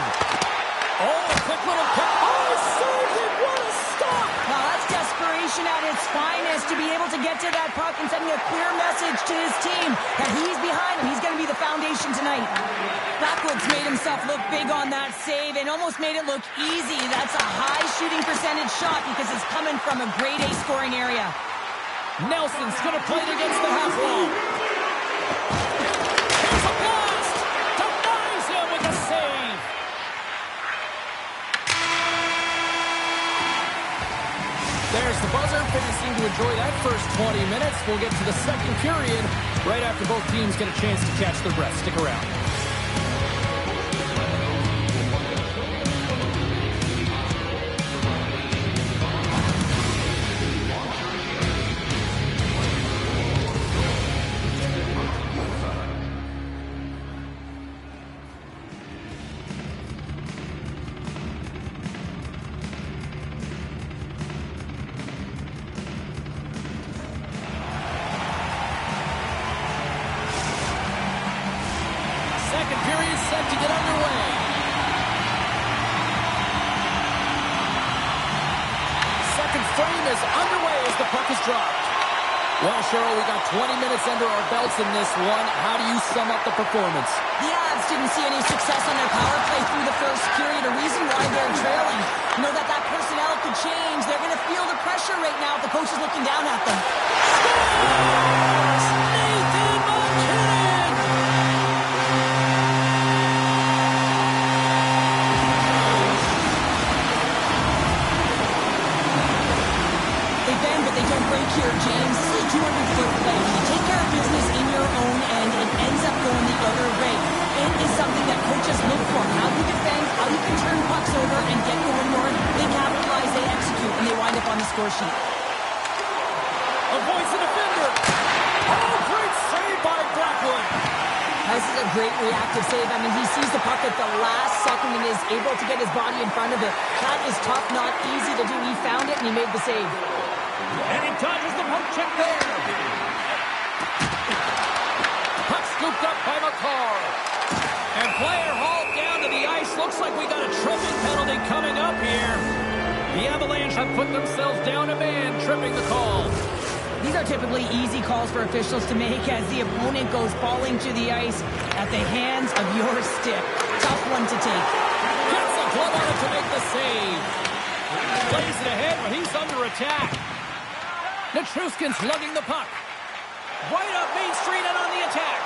A: Oh, a quick little pick. Oh, saved it. What a stop.
B: Well, that's desperation at its finest to be able to get to that puck and sending a clear message to his team that he's behind him. He's going to be the foundation tonight. Blackwood's made himself look big on that save and almost made it look easy. That's a high shooting percentage shot because it's coming from a grade A scoring area.
A: Nelson's going to play it against the half wall. Here's a blast. Denies him with a save. There's the buzzer. Fans seem to enjoy that first 20 minutes. We'll get to the second period right after both teams get a chance to catch their breath. Stick around. Second period set to get underway. Second frame is underway as the puck is dropped. Well, Cheryl, we got 20 minutes under our belts in this one. How do you sum up the performance?
B: The Avs didn't see any success on their power play through the first period. A reason why they're trailing. You know that personnel could change. They're going to feel the pressure right now if the coach is looking down at them.
A: Scores! Nathan MacKinnon!
B: They bend, but they don't break here, James. This is a 200-foot play. When you take care of business in your own end, it ends up going the other way. It is something that coaches look for. How you defend, how you can turn pucks over and get going north. They capitalize, they execute, and they wind up on the score sheet.
A: Avoids the defender. Oh, great save by Blackwood.
B: This is a great reactive save. I mean, he sees the puck at the last second and is able to get his body in front of it. That is tough, not easy to do. He found it and he made the save.
A: And he dodges the poke check there. Puck scooped up by McCarr. And player hauled down to the ice. Looks like we got a tripping penalty coming up here. The Avalanche have put themselves down a man, tripping the call.
B: These are typically easy calls for officials to make as the opponent goes falling to the ice at the hands of your stick. Tough one to take.
A: Gets a glove on it to make the save. Plays it ahead, but he's under attack. Nichushkin's lugging the puck. Right up Main Street and on the attack.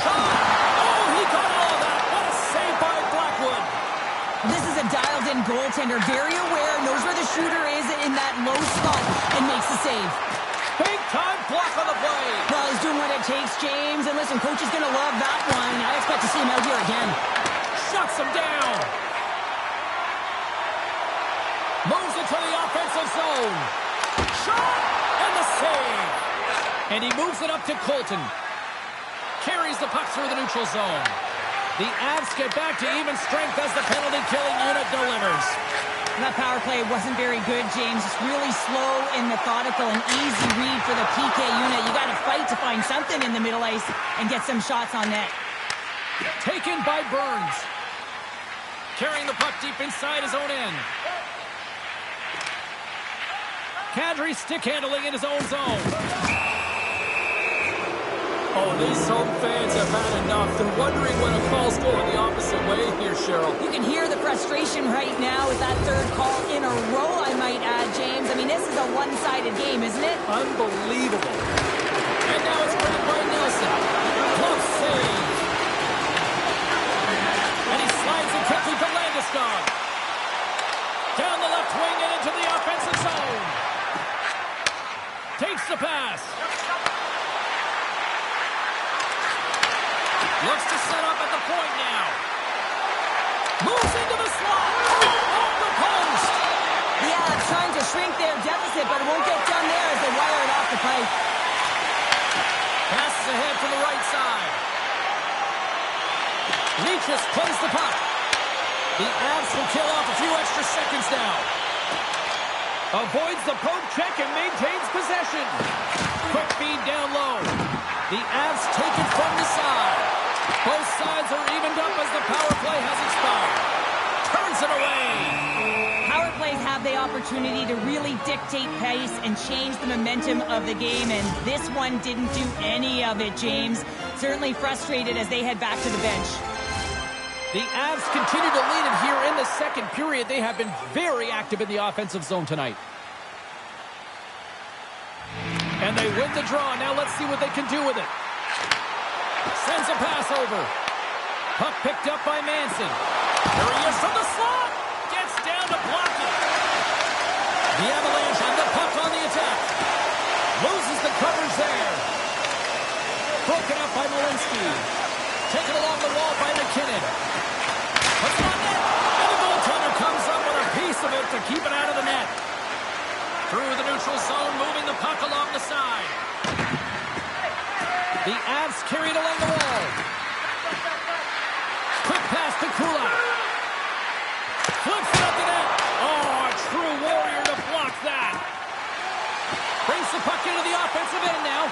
A: Shot! Oh, he got all of that. What a save by Blackwood.
B: This is a dialed-in goaltender, very aware, knows where the shooter is in that low spot, and makes the save.
A: Big-time block on the play.
B: Well, he's doing what it takes, James. And listen, coach is going to love that one. I expect to see him out here again.
A: Shuts him down. Moves it to the offensive zone. Shot! And the save. And he moves it up to Colton. Carries the puck through the neutral zone. The Avs get back to even strength as the penalty-killing unit delivers.
B: That power play wasn't very good, James. It's really slow and methodical, an easy read for the PK unit. You got to fight to find something in the middle ice and get some shots on net.
A: Taken by Burns. Carrying the puck deep inside his own end. Kadri stick handling in his own zone. Oh, these home fans have had enough. They're wondering when a call's going the opposite way here, Cheryl.
B: You can hear the frustration right now with that third call in a row, I might add, James. I mean, this is a one-sided game, isn't it?
A: Unbelievable. And now it's played by Nelson. Glove save. And he slides it quickly to Landeskog. Down the left wing and
B: shrink their deficit, but it won't get done there as they wire it off the pipe.
A: Passes ahead to the right side. Leachus plays the puck. The Avs will kill off a few extra seconds now. Avoids the poke check and maintains possession. Quick feed down low. The Avs take it from the side. Both sides are evened up as the power play has expired. Turns it away.
B: Power plays have the opportunity to really dictate pace and change the momentum of the game, and this one didn't do any of it, James. Certainly frustrated as they head back to the bench.
A: The Avs continue to lead it here in the second period. They have been very active in the offensive zone tonight. And they win the draw. Now let's see what they can do with it. Sends a pass over. Puck picked up by Manson. There he is from the slot. Gets down to block it. The Avalanche have the puck on the attack. Loses the coverage there. Broken up by Malinsky. Taken along the wall by McKinnon. Puts it on net. And the goaltender comes up with a piece of it to keep it out of the net. Through the neutral zone, moving the puck along the side. The Avs carried along the wall. Quick pass to Kulak. Flips it up the net. Oh, a true warrior to block that. Brings the puck into the offensive end now.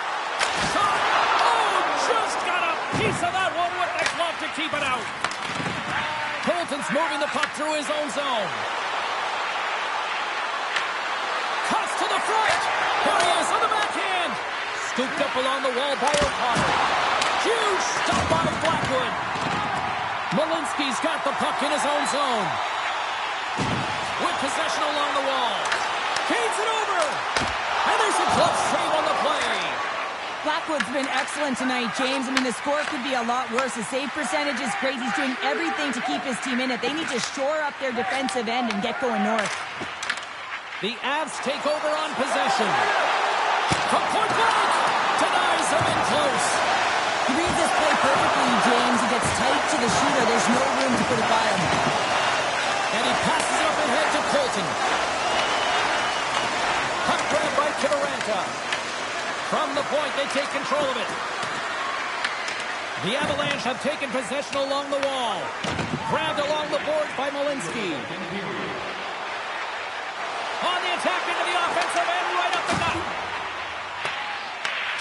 A: Shot. Oh, just got a piece of that one with the glove to keep it out. Colton's moving the puck through his own zone. Cuts to the front. Here he is on the backhand. Scooped up along the wall by O'Connor. Huge stop by Blackwood. Malinsky's got the puck in his own zone. With possession along the wall. Feeds it over. And there's a glove save on the play.
B: Blackwood's been excellent tonight, James. I mean, the score could be a lot worse. The save percentage is crazy. He's doing everything to keep his team in it. They need to shore up their defensive end and get going north.
A: The Avs take over on possession. From point blank. Denies him in close.
B: He reads this play perfectly, James. He gets tight to the shooter. There's no room to put it by him.
A: And he passes it up ahead to Colton. Puck grab by Kiviranta. From the point, they take control of it. The Avalanche have taken possession along the wall. Grabbed along the boards by Malinsky. On the attack into the offensive end, right up the gut.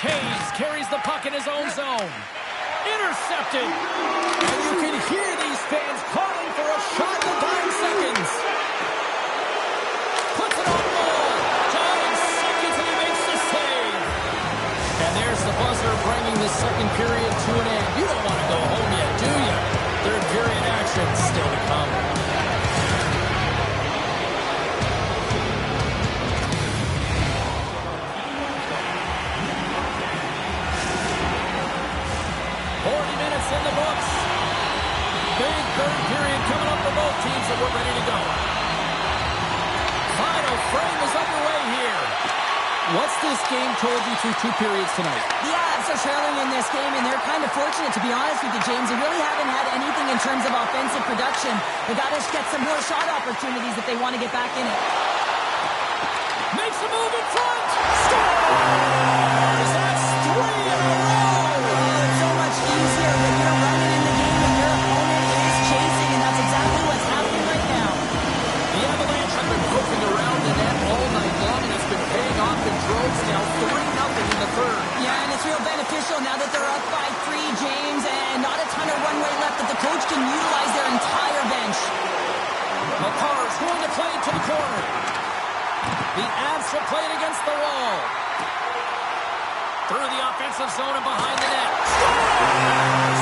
A: Taves carries the puck in his own zone. Intercepted. And you can hear these fans calling for a shot in the dying seconds. Puts it on goal. Dying seconds and he makes the save. And there's the buzzer bringing the second period to an end. You don't want to go home yet, do you? Third period action still to come. In the books. Big third period coming up for both teams, and we're ready to go. Final frame is underway here. What's this game told you through two periods tonight?
B: The Avs are trailing in this game, and they're kind of fortunate, to be honest with you, James. They really haven't had anything in terms of offensive production. They got to get some more shot opportunities if they want to get back in it.
A: Makes a move in front. Scores! That's 3 in a row.
B: Easier when you're running in the game and your opponent is chasing, and that's exactly what's happening right now.
A: The Avalanche have been poking around the net all night long, and it's been paying off in droves now. 3-0 in the third.
B: Yeah, and it's real beneficial now that they're up by 3, James, and not a ton of runway left that the coach can utilize their entire bench.
A: Makar's going to play it to the corner. The Avs will play it against the wall. Through the offensive zone and behind the net. Scores!